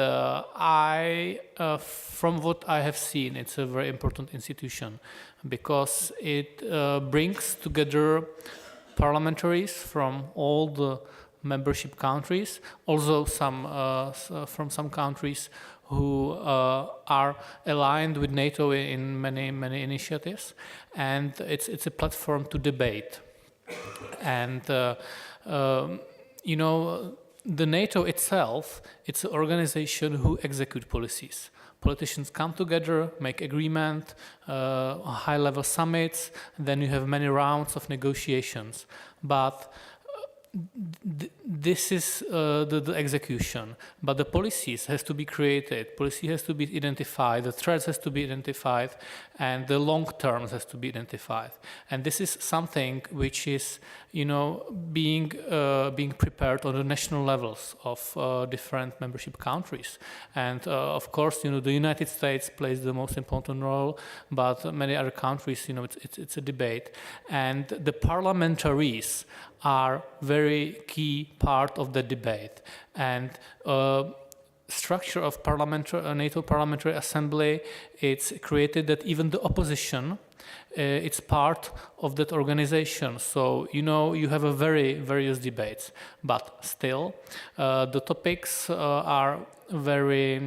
from what I have seen, it's a very important institution because it brings together parliamentaries from all the membership countries, also from some countries who are aligned with NATO in many initiatives, and it's a platform to debate. And you know, the NATO itself, it's an organization who execute policies. Politicians come together, make agreement, high-level summits, then you have many rounds of negotiations. But this is the execution, but the policies has to be created, policy has to be identified, the threats has to be identified, and the long terms has to be identified. And this is something which is, you know, being prepared on the national levels of different membership countries. And of course, you know, the United States plays the most important role, but many other countries, you know, it's a debate. And the parliamentaries are very key part of the debate. And structure of NATO Parliamentary Assembly, it's created that even the opposition, it's part of that organization. So, you know, you have a various debates, but still the topics are very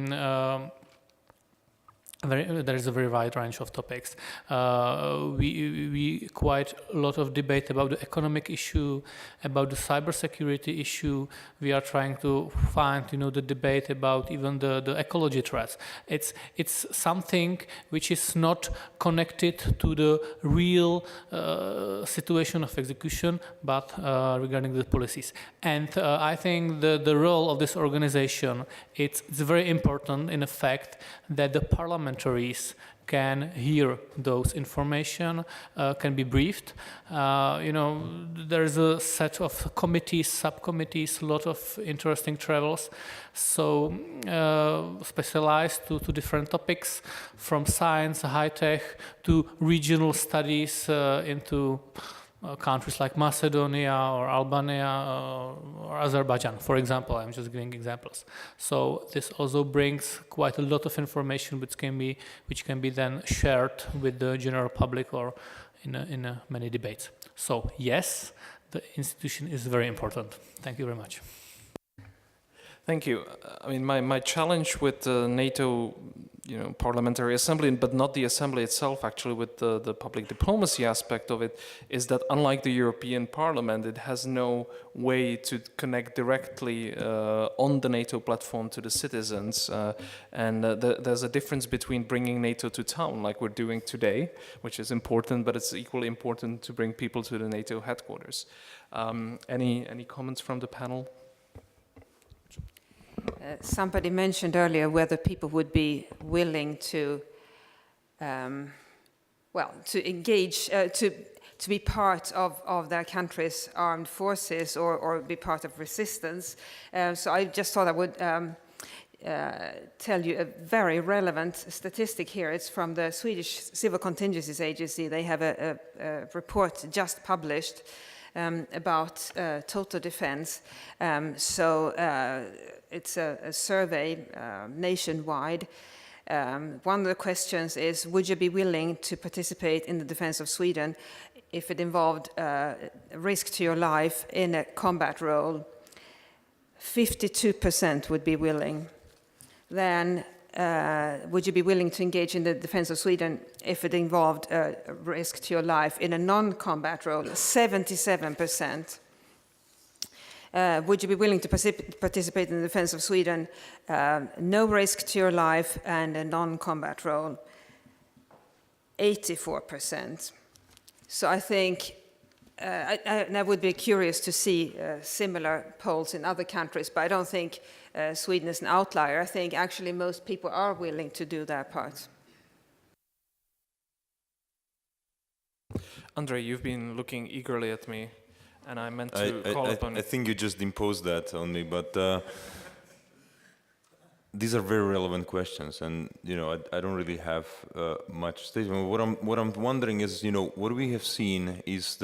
There is a very wide range of topics. We quite a lot of debate about the economic issue, about the cybersecurity issue. We are trying to find, the debate about even the ecology threats. It's something which is not connected to the real situation of execution, but regarding the policies. And I think the role of this organization, it's very important in the fact that the parliamentaries can hear those information, can be briefed. There's a set of committees, subcommittees, a lot of interesting travels, so specialized to different topics, from science, high-tech, to regional studies into countries like Macedonia or Albania or Azerbaijan, for example. I'm just giving examples. So this also brings quite a lot of information which can be then shared with the general public or in many debates. So yes, the institution is very important. Thank you very much. Thank you. I mean, my challenge with the NATO, Parliamentary Assembly, but not the Assembly itself, actually, with the public diplomacy aspect of it, is that unlike the European Parliament, it has no way to connect directly on the NATO platform to the citizens. There's a difference between bringing NATO to town, like we're doing today, which is important, but it's equally important to bring people to the NATO headquarters. Any comments from the panel? Somebody mentioned earlier whether people would be willing to, to engage, to be part of their country's armed forces or be part of resistance. So I just thought I would tell you a very relevant statistic here. It's from the Swedish Civil Contingencies Agency. They have a report just published about total defense. It's a survey nationwide. One of the questions is, would you be willing to participate in the defense of Sweden if it involved risk to your life in a combat role? 52% would be willing. Then, would you be willing to engage in the defense of Sweden if it involved risk to your life in a non-combat role? 77%. Would you be willing to participate in the defense of Sweden? No risk to your life and a non-combat role. 84%. So I think, I would be curious to see similar polls in other countries, but I don't think Sweden is an outlier. I think actually most people are willing to do their part. Andrei, you've been looking eagerly at me, and I meant to call upon I think you just imposed that on me, but these are very relevant questions, and I don't really have much statement. What I'm wondering is, what we have seen is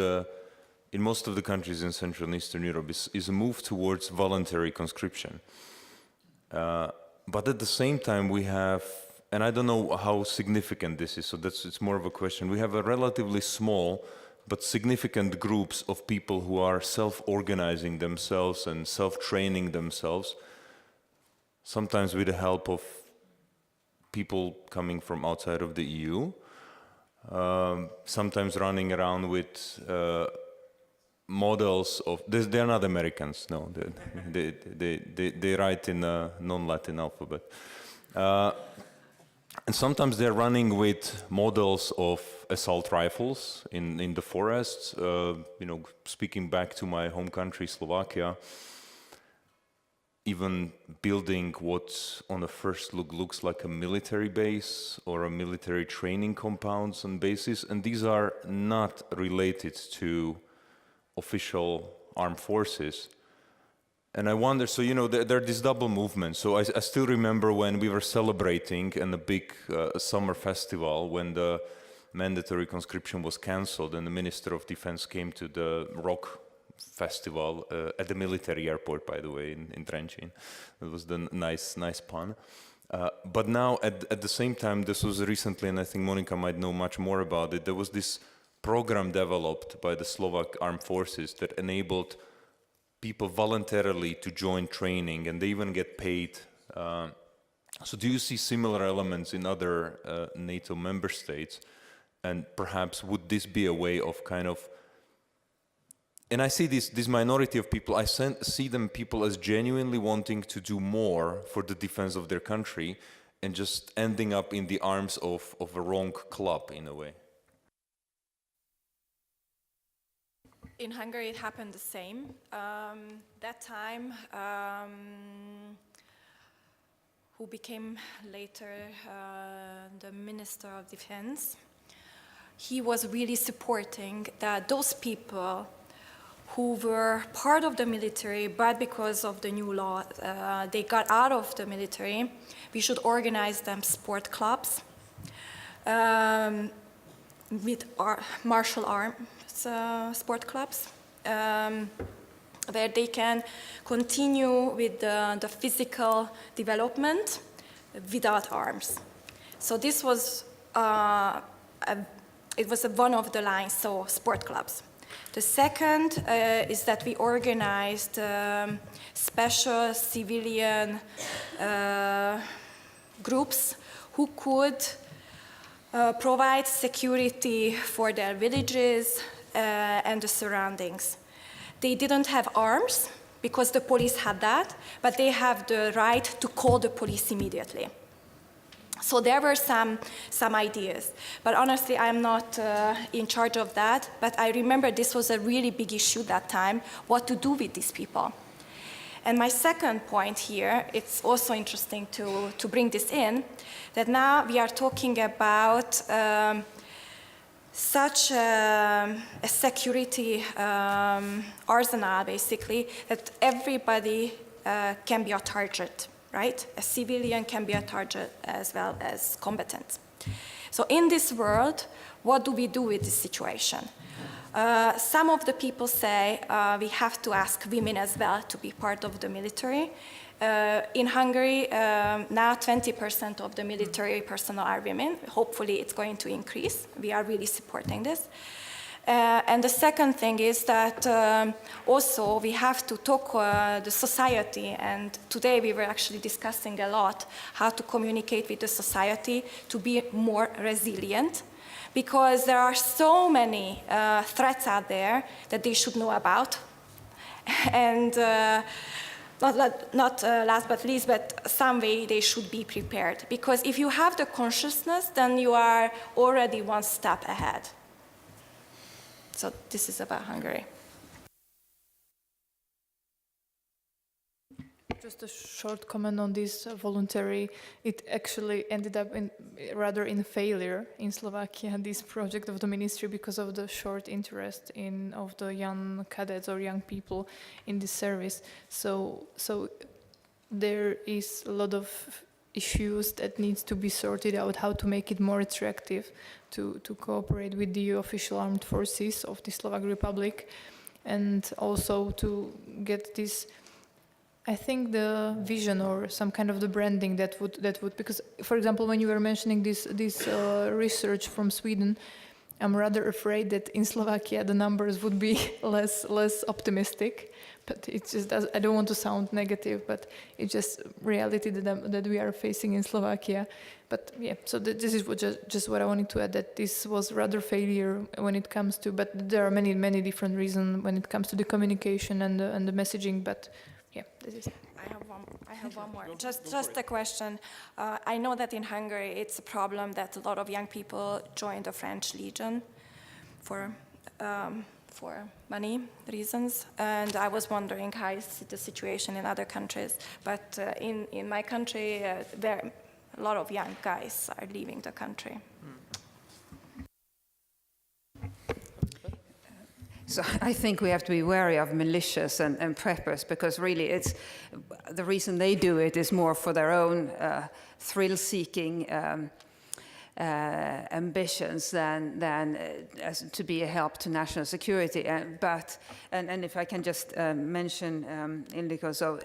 in most of the countries in Central and Eastern Europe is a move towards voluntary conscription. But at the same time, we have, and I don't know how significant this is, so it's more of a question. We have a relatively small but significant groups of people who are self-organizing themselves and self-training themselves, sometimes with the help of people coming from outside of the EU, sometimes running around with models of, they're not Americans, no, they write in a non-Latin alphabet. And sometimes they're running with models of assault rifles in the forests. Speaking back to my home country, Slovakia, even building what on the first look looks like a military base or a military training compounds and bases, and these are not related to official armed forces. And I wonder, so there are these double movements. So I still remember when we were celebrating in a big summer festival when the mandatory conscription was cancelled, and the Minister of Defense came to the rock festival at the military airport, by the way, in Trenčín. It was the nice pun. But now, at the same time, this was recently, and I think Monica might know much more about it, there was this program developed by the Slovak Armed Forces that enabled people voluntarily to join training, and they even get paid So do you see similar elements in other NATO member states? And perhaps would this be a way of kind of, and I see this minority of people, I see them people as genuinely wanting to do more for the defense of their country and just ending up in the arms of a wrong club in a way. In Hungary, it happened the same. That time, who became later the Minister of Defense, he was really supporting that those people who were part of the military, but because of the new law, they got out of the military. We should organize them sport clubs with martial arms sport clubs, where they can continue with the physical development without arms. So this was it was one of the lines, so sport clubs. The second is that we organized special civilian groups who could provide security for their villages and the surroundings. They didn't have arms because the police had that, but they have the right to call the police immediately. So there were some ideas, but honestly, I'm not in charge of that, but I remember this was a really big issue that time, what to do with these people. And my second point here, it's also interesting to bring this in, that now we are talking about such a security arsenal, basically, that everybody can be a target. Right? A civilian can be a target as well as combatants. So in this world, what do we do with this situation? Some of the people say we have to ask women as well to be part of the military. In Hungary, now 20% of the military personnel are women. Hopefully it's going to increase. We are really supporting this. And the second thing is that also we have to talk the society, and today we were actually discussing a lot how to communicate with the society to be more resilient, because there are so many threats out there that they should know about. And not last but least, but some way they should be prepared, because if you have the consciousness, then you are already one step ahead. So this is about Hungary. Just a short comment on this voluntary. It actually ended up rather in failure in Slovakia, this project of the ministry, because of the short interest of the young cadets or young people in this service. So there is a lot of issues that needs to be sorted out, how to make it more attractive to cooperate with the official armed forces of the Czech Republic, and also to get this, I think, the vision or some kind of the branding that would because, for example, when you were mentioning this research from Sweden, I'm rather afraid that in Slovakia the numbers would be less optimistic. But it's just, I don't want to sound negative, but it's just reality that we are facing in Slovakia. But yeah, so this is just what I wanted to add, that this was rather failure when it comes to, but there are many different reasons when it comes to the communication and the messaging. But yeah, this is. I have one more. Just a question. I know that in Hungary it's a problem that a lot of young people join the French Legion for money reasons, and I was wondering how is the situation in other countries. But in my country, there a lot of young guys are leaving the country. So I think we have to be wary of militias and preppers, because really it's the reason they do it is more for their own thrill-seeking ambitions than as to be a help to national security. But if I can just mention Ildikó, so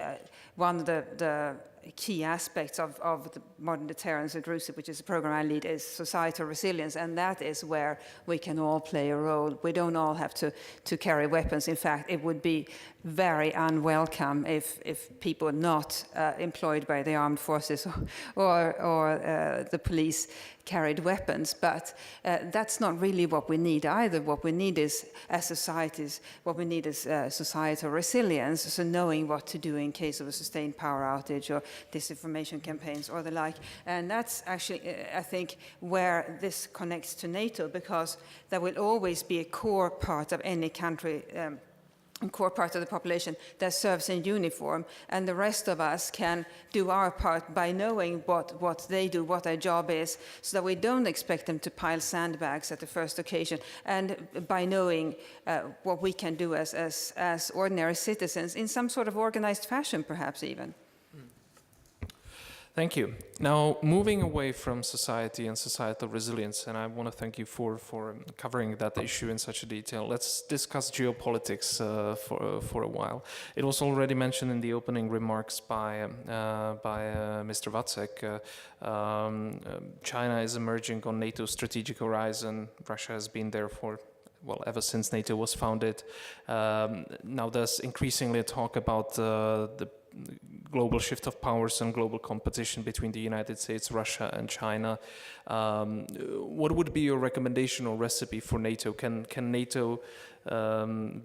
one of the key aspects of the modern deterrence at RUSI, which is the program I lead, is societal resilience, and that is where we can all play a role. We don't all have to carry weapons. In fact, it would be very unwelcome if people not employed by the armed forces or the police carried weapons, but that's not really what we need either. What we need is, as societies, what we need is societal resilience, so knowing what to do in case of a sustained power outage or disinformation campaigns or the like. And that's actually, I think, where this connects to NATO, because there will always be a core part of any country, core part of the population that serves in uniform, and the rest of us can do our part by knowing what they do, what their job is, so that we don't expect them to pile sandbags at the first occasion, and by knowing what we can do as ordinary citizens in some sort of organized fashion, perhaps even. Thank you. Now, moving away from society and societal resilience, and I want to thank you for covering that issue in such a detail, let's discuss geopolitics for a while. It was already mentioned in the opening remarks by Mr. Vacek. China is emerging on NATO's strategic horizon. Russia has been there for, well, ever since NATO was founded. Now there's increasingly a talk about the global shift of powers and global competition between the United States, Russia, and China. What would be your recommendation or recipe for NATO? Can NATO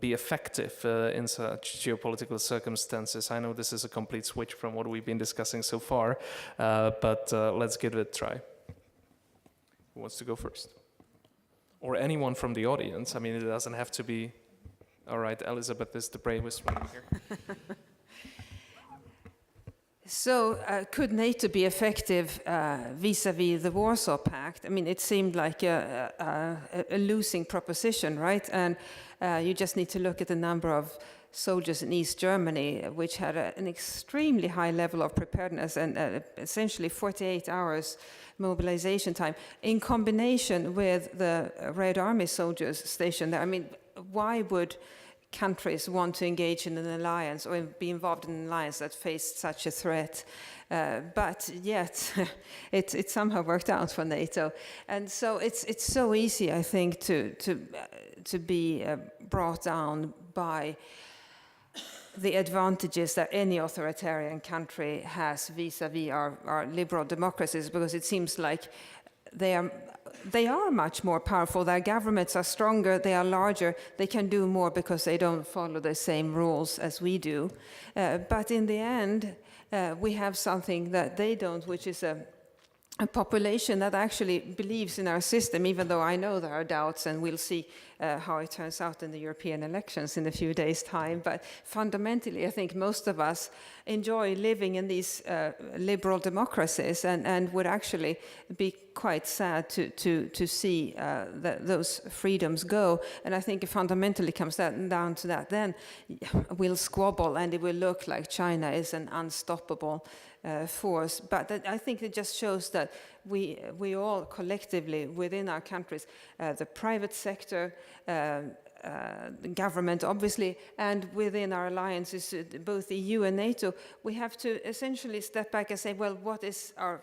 be effective in such geopolitical circumstances? I know this is a complete switch from what we've been discussing so far, but let's give it a try. Who wants to go first? Or anyone from the audience. I mean, it doesn't have to be. All right, Elisabeth is the bravest one here. So, could NATO be effective vis-à-vis the Warsaw Pact? I mean, it seemed like a losing proposition, right? And you just need to look at the number of soldiers in East Germany, which had an extremely high level of preparedness and essentially 48 hours mobilization time, in combination with the Red Army soldiers stationed there. I mean, why would countries want to engage in an alliance or be involved in an alliance that faced such a threat? But yet, it somehow worked out for NATO. And so it's so easy, I think, to be brought down by the advantages that any authoritarian country has vis-à-vis our liberal democracies, because it seems like they are much more powerful. Their governments are stronger, they are larger, they can do more because they don't follow the same rules as we do. But in the end, we have something that they don't, which is a population that actually believes in our system, even though I know there are doubts, and we'll see how it turns out in the European elections in a few days' time. But fundamentally, I think most of us enjoy living in these liberal democracies, and would actually be quite sad to see those freedoms go. And I think it fundamentally comes down to that. Then we'll squabble, and it will look like China is an unstoppable force. But I think it just shows that we all collectively within our countries, the private sector, the government obviously, and within our alliances, both the EU and NATO, we have to essentially step back and say, well, what is our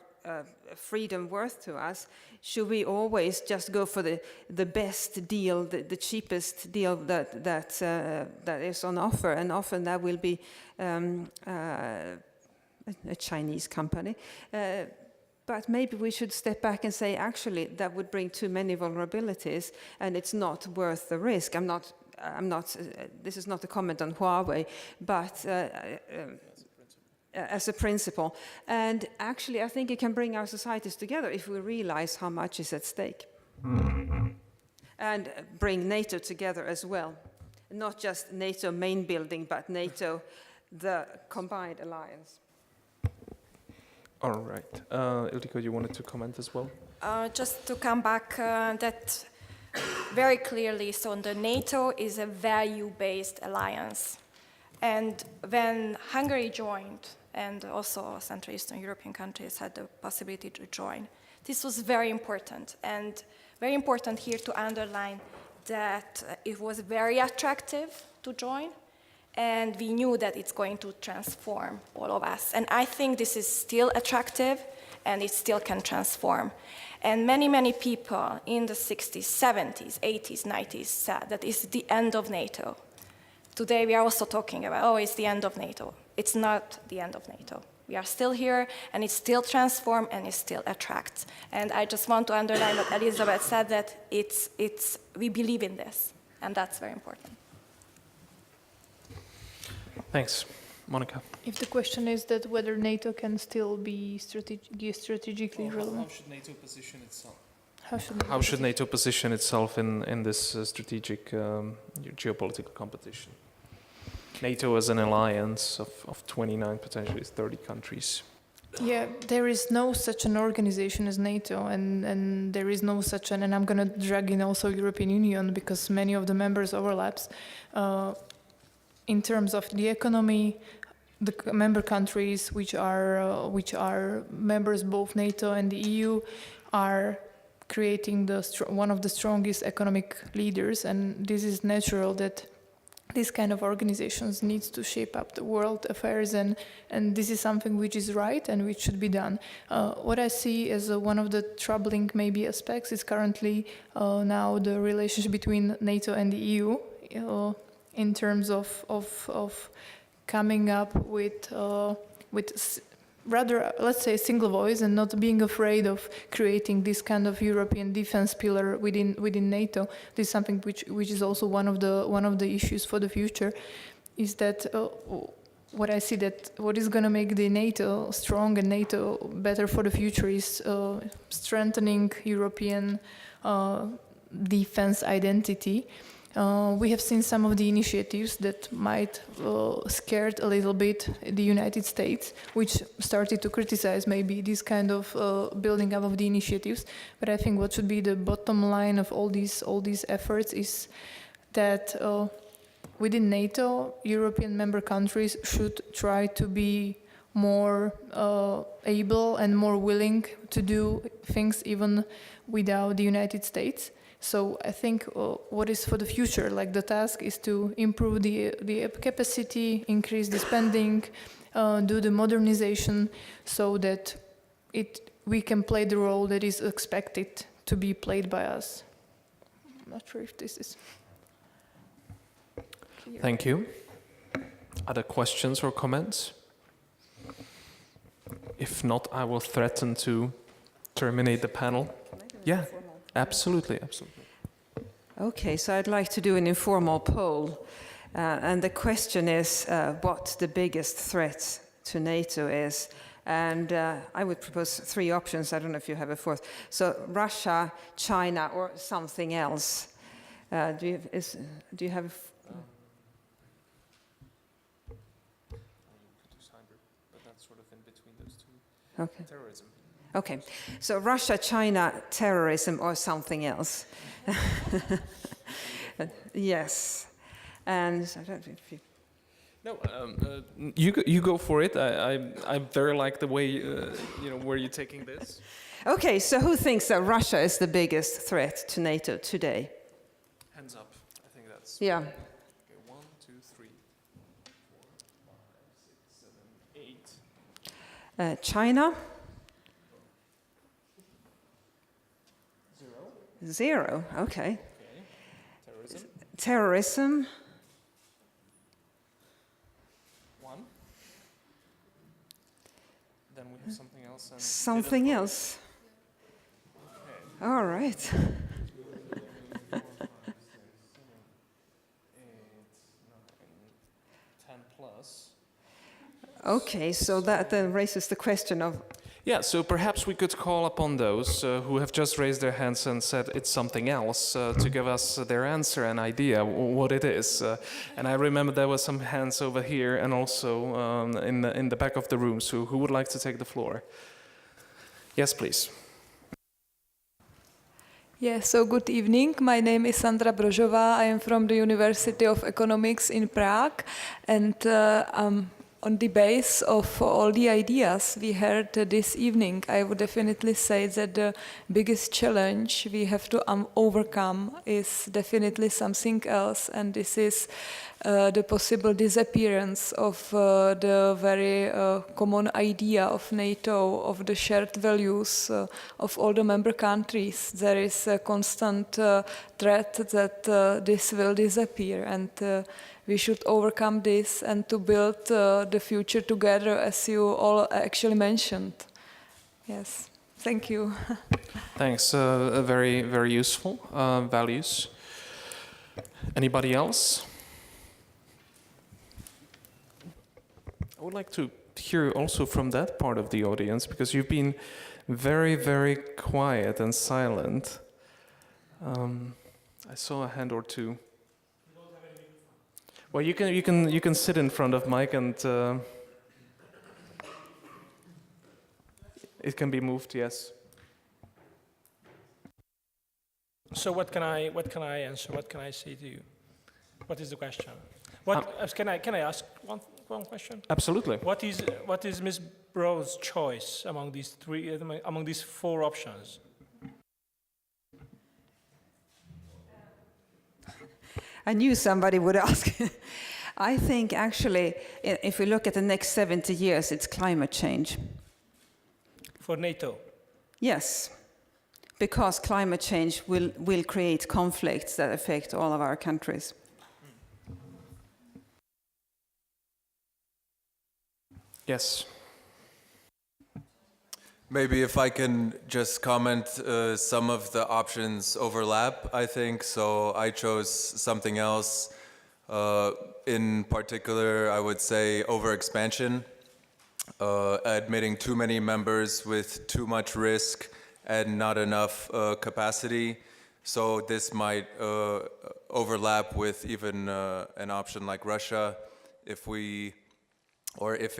freedom worth to us? Should we always just go for the best deal, the cheapest deal that is on offer? And often that will be a Chinese company. But maybe we should step back and say, actually, that would bring too many vulnerabilities, and it's not worth the risk. I'm not. This is not a comment on Huawei, but as a principle. And actually, I think it can bring our societies together if we realize how much is at stake, and bring NATO together as well. Not just NATO main building, but NATO, the combined alliance. All right. Ildikó, you wanted to comment as well? Just to come back, that very clearly, so the NATO is a value-based alliance. And when Hungary joined, and also Central Eastern European countries had the possibility to join, this was very important. And very important here to underline that it was very attractive to join, And we knew that it's going to transform all of us. And I think this is still attractive, and it still can transform. And many, many people in the 60s, 70s, 80s, 90s said that it's the end of NATO. Today we are also talking about, oh, it's the end of NATO. It's not the end of NATO. We are still here, and it still transforms, and it still attracts. And I just want to underline what Elisabeth said, that we believe in this, and that's very important. Thanks. Monica. If the question is that whether NATO can still be strategically relevant, How should NATO position itself? how should NATO position itself in this strategic geopolitical competition? NATO as an alliance of 29, potentially 30 countries. Yeah, there is no such an organization as NATO, and there is no such an, and I'm going to drag in also European Union because many of the members overlaps. In terms of the economy, the member countries which are members both NATO and the EU are creating one of the strongest economic leaders, and this is natural that these kind of organizations needs to shape up the world affairs, and this is something which is right and which should be done. What I see as one of the troubling maybe aspects is currently now the relationship between NATO and the EU in terms of coming up with rather, let's say, single voice and not being afraid of creating this kind of European defense pillar within NATO. This is something which is also one of the issues for the future. Is that what I see that what is going to make the NATO strong and NATO better for the future is strengthening European defense identity. We have seen some of the initiatives that might scared a little bit the United States, which started to criticize maybe this kind of building up of the initiatives. But I think what should be the bottom line of all these efforts is that within NATO, European member countries should try to be more able and more willing to do things even without the United States. So I think what is for the future, like the task is to improve the capacity, increase the spending, do the modernization, so that we can play the role that is expected to be played by us. I'm not sure if this is clear. Thank you. Other questions or comments? If not, I will threaten to terminate the panel. Yeah. Absolutely, absolutely. Okay, so I'd like to do an informal poll. And the question is what the biggest threat to NATO is. And I would propose 3 options. I don't know if you have a fourth. So Russia, China, or something else. Do you have... Okay. Terrorism. Okay, so Russia, China, terrorism, or something else. Yes, and I don't know if you... No, you go for it. I very like the way where you're taking this. Okay, so who thinks that Russia is the biggest threat to NATO today? Hands up. I think that's... Yeah. Okay, 1, 2, 3, 4, 5, 6, 7, 8. China? 0, okay. Terrorism? Terrorism? 1. Then we have something else. And Something else. Okay. All right. 2, 3, 4, 5, 6, 7, 8, 9, 10 plus. Okay, so that then raises the question of... Yeah, so perhaps we could call upon those who have just raised their hands and said it's something else to give us their answer and idea what it is. And I remember there were some hands over here and also in the back of the room. So who would like to take the floor? Yes, please. Yes, so good evening. My name is Sandra Brožová. I am from the University of Economics in Prague, and on the base of all the ideas we heard this evening, I would definitely say that the biggest challenge we have to overcome is definitely something else, and this is the possible disappearance of the very common idea of NATO, of the shared values of all the member countries. There is a constant threat that this will disappear, and we should overcome this and to build the future together, as you all actually mentioned. Yes, thank you. Thanks. Very, very useful values. Anybody else? I would like to hear also from that part of the audience, because you've been very, very quiet and silent. I saw a hand or two. Well, you can sit in front of Mike, and it can be moved. Yes. So what can I answer? What can I say to you? What is the question? What can I ask one question? Absolutely. What is Ms. Braw's choice among these four options? I knew somebody would ask. I think actually, if we look at the next 70 years, it's climate change. For NATO? Yes, because climate change will create conflicts that affect all of our countries. Yes. Maybe if I can just comment, some of the options overlap, I think. So I chose something else. In particular, I would say overexpansion, admitting too many members with too much risk and not enough capacity. So this might overlap with even an option like Russia, if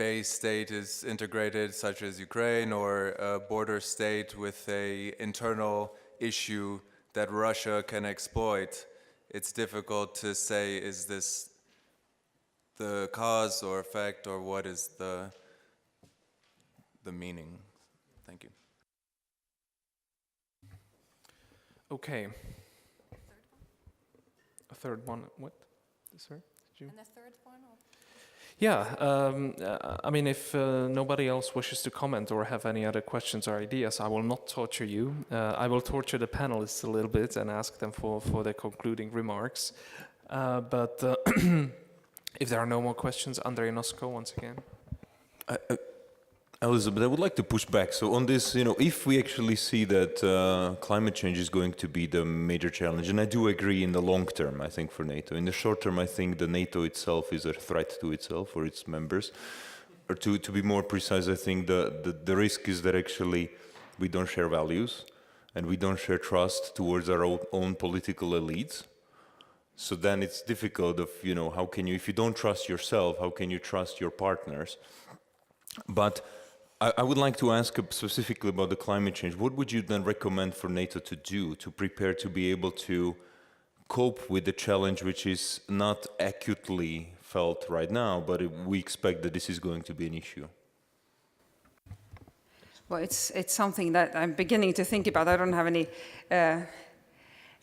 a state is integrated, such as Ukraine, or a border state with an internal issue that Russia can exploit. It's difficult to say, is this the cause or effect, or what is the meaning? Thank you. Okay. A third one. What? Sorry? And the third one? Yeah, I mean, if nobody else wishes to comment or have any other questions or ideas, I will not torture you. I will torture the panelists a little bit and ask them for their concluding remarks. But if there are no more questions, Andrej Nosko, once again. Elisabeth, I would like to push back. So on this, if we actually see that climate change is going to be the major challenge, and I do agree in the long term, I think, for NATO. In the short term, I think the NATO itself is a threat to itself or its members. Or to be more precise, I think the risk is that actually we don't share values and we don't share trust towards our own political elites. So then it's difficult how can you, if you don't trust yourself, how can you trust your partners? But I would like to ask specifically about the climate change. What would you then recommend for NATO to do to prepare to be able to cope with the challenge, which is not acutely felt right now, but we expect that this is going to be an issue? Well, it's something that I'm beginning to think about. I don't have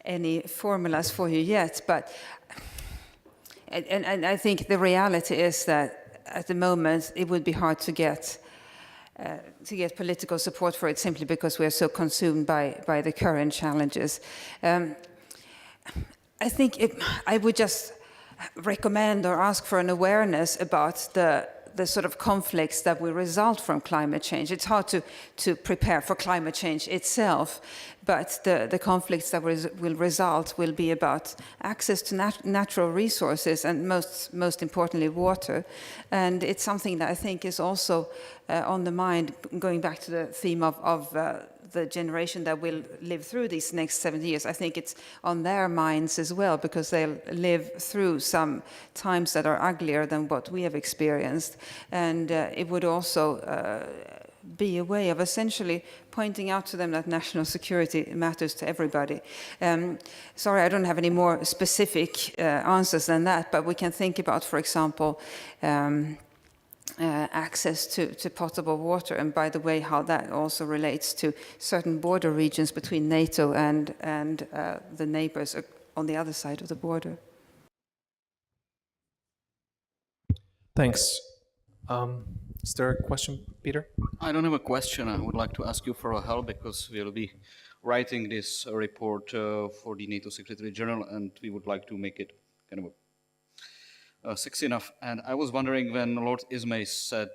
any formulas for you yet, but and I think the reality is that at the moment it would be hard to get political support for it, simply because we are so consumed by the current challenges. I think I would just recommend or ask for an awareness about the sort of conflicts that will result from climate change. It's hard to prepare for climate change itself, but the conflicts that will result will be about access to natural resources and most importantly water. And it's something that I think is also on the mind, going back to the theme of the generation that will live through these next 70 years. I think it's on their minds as well, because they'll live through some times that are uglier than what we have experienced. And it would also be a way of essentially pointing out to them that national security matters to everybody. Sorry, I don't have any more specific answers than that, but we can think about, for example, access to potable water, and by the way, how that also relates to certain border regions between NATO and the neighbors on the other side of the border. Thanks. Is there a question, Peter? I don't have a question. I would like to ask you for a help because we'll be writing this report for the NATO Secretary General, and we would like to make it kind of sexy enough. And I was wondering when Lord Ismay said,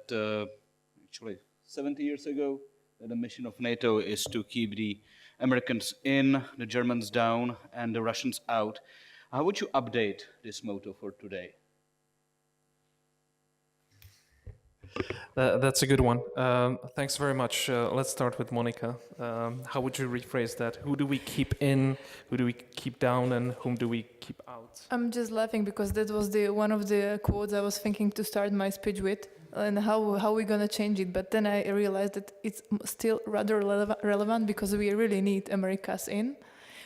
actually 70 years ago, that the mission of NATO is to keep the Americans in, the Germans down, and the Russians out. How would you update this motto for today? That's a good one. Thanks very much. Let's start with Monica. How would you rephrase that? Who do we keep in, who do we keep down, and whom do we keep out? I'm just laughing because that was one of the quotes I was thinking to start my speech with, and how we're gonna change it. But then I realized that it's still rather relevant because we really need Americas in.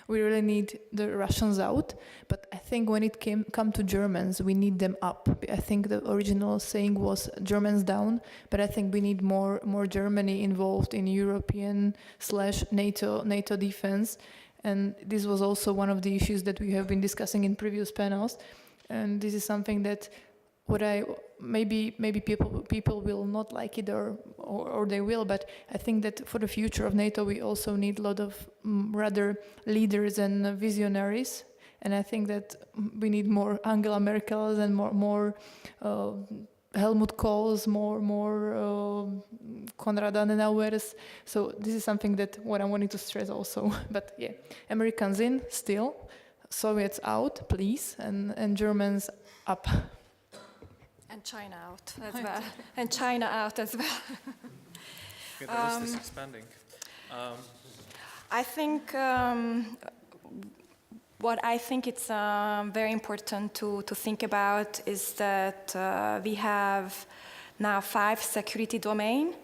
We really need the Russians out, but I think when it come to Germans, we need them up. I think the original saying was Germans down, but I think we need more Germany involved in European/NATO defense, and this was also one of the issues that we have been discussing in previous panels, and this is something that maybe people will not like it or they will, but I think that for the future of NATO we also need a lot of rather leaders and visionaries, and I think that we need more Angela Merkels and more Helmut Kohls, more Konrad Adenauers. So this is something that what I wanted to stress also. But yeah, Americans in still, Soviets out, please, and Germans up. And China out as well. And China out as well. Okay, the list is expanding. I think what I think it's very important to think about is that we have now 5 security domains.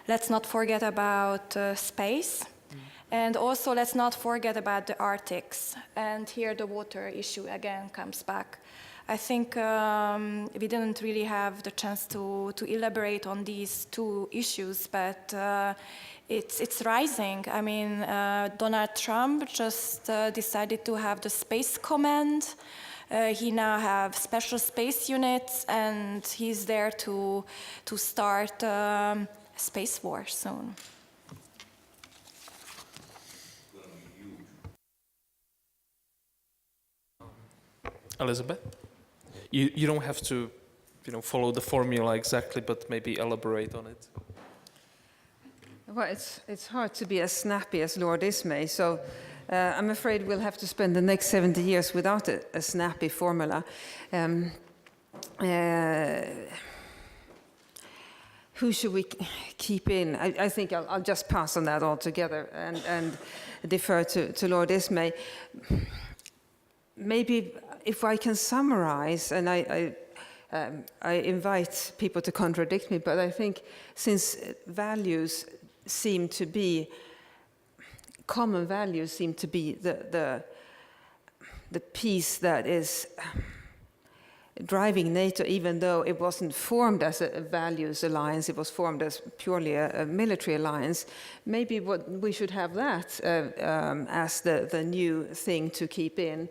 Let's not forget about space. And also let's not forget about the Arctics. And here the water issue again comes back. I think we didn't really have the chance to elaborate on these 2 issues, but it's rising. I mean, Donald Trump just decided to have the Space Command. He now have special space units, and he's there to start space war soon. Elisabeth? You don't have to, follow the formula exactly, but maybe elaborate on it. Well, it's hard to be as snappy as Lord Ismay, so I'm afraid we'll have to spend the next 70 years without a snappy formula. Who should we keep in? I think I'll just pass on that altogether and defer to Lord Ismay. Maybe if I can summarize, and I invite people to contradict me, but I think since common values seem to be the piece that is driving NATO, even though it wasn't formed as a values alliance, it was formed as purely a military alliance. Maybe we should have that as the new thing to keep in.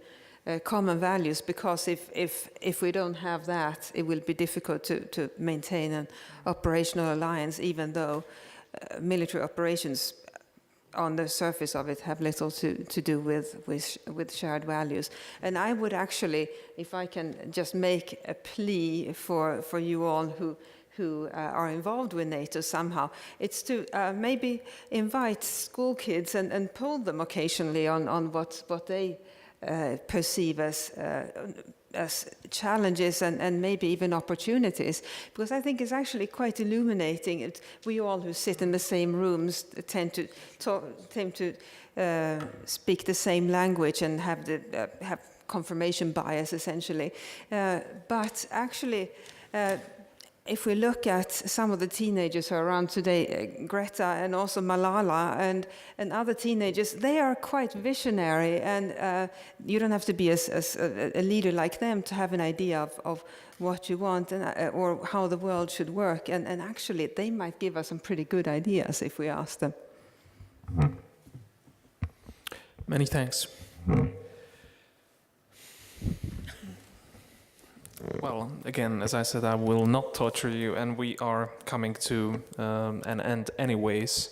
Common values, because if we don't have that, it will be difficult to maintain an operational alliance, even though military operations on the surface of it have little to do with shared values. And I would actually, if I can just make a plea for you all who are involved with NATO somehow, it's to maybe invite school kids and poll them occasionally on what they perceive as challenges and maybe even opportunities, because I think it's actually quite illuminating. We all who sit in the same rooms tend to speak the same language and have confirmation bias essentially, but actually if we look at some of the teenagers who are around today, Greta and also Malala and other teenagers, they are quite visionary, and you don't have to be a leader like them to have an idea of what you want and, or how the world should work. And actually, they might give us some pretty good ideas if we ask them. Many thanks. Well, again, as I said, I will not torture you, and we are coming to an end anyways.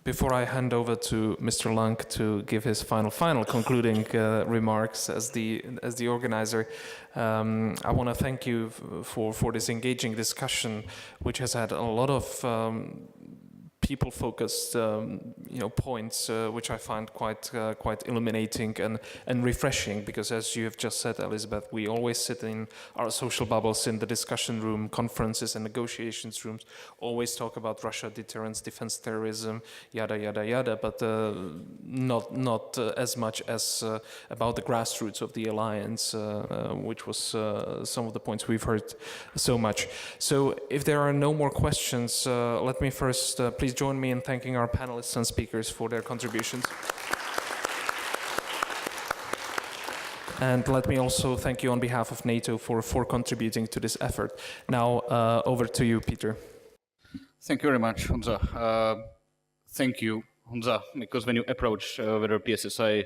Before I hand over to Mr. Lang to give his final concluding remarks as the organizer, I want to thank you for this engaging discussion, which has had a lot of people-focused, points, which I find quite illuminating and refreshing. Because, as you have just said, Elisabeth, we always sit in our social bubbles in the discussion room, conferences and negotiations rooms, always talk about Russia, deterrence, defense, terrorism, yada yada yada, but not as much as about the grassroots of the alliance, which was some of the points we've heard so much. So, if there are no more questions, let me first please join me in thanking our panelists and speakers for their contributions. And let me also thank you on behalf of NATO for contributing to this effort. Now, over to you, Peter. Thank you very much, Honza. Thank you, Honza, because when you approached whether PSSI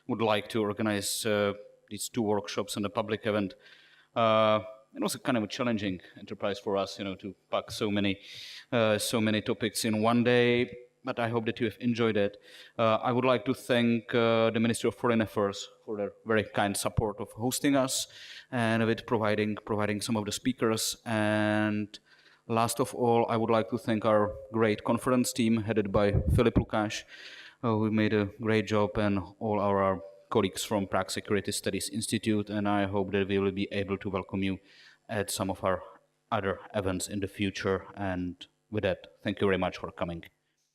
would like to organize these 2 workshops and a public event, it was a kind of a challenging enterprise for us, to pack so many topics in one day. But I hope that you have enjoyed it. I would like to thank the Ministry of Foreign Affairs for their very kind support of hosting us and with providing some of the speakers. And last of all, I would like to thank our great conference team headed by Filip Lukáš, who made a great job, and all our colleagues from Prague Security Studies Institute, and I hope that we will be able to welcome you at some of our other events in the future. And with that, thank you very much for coming.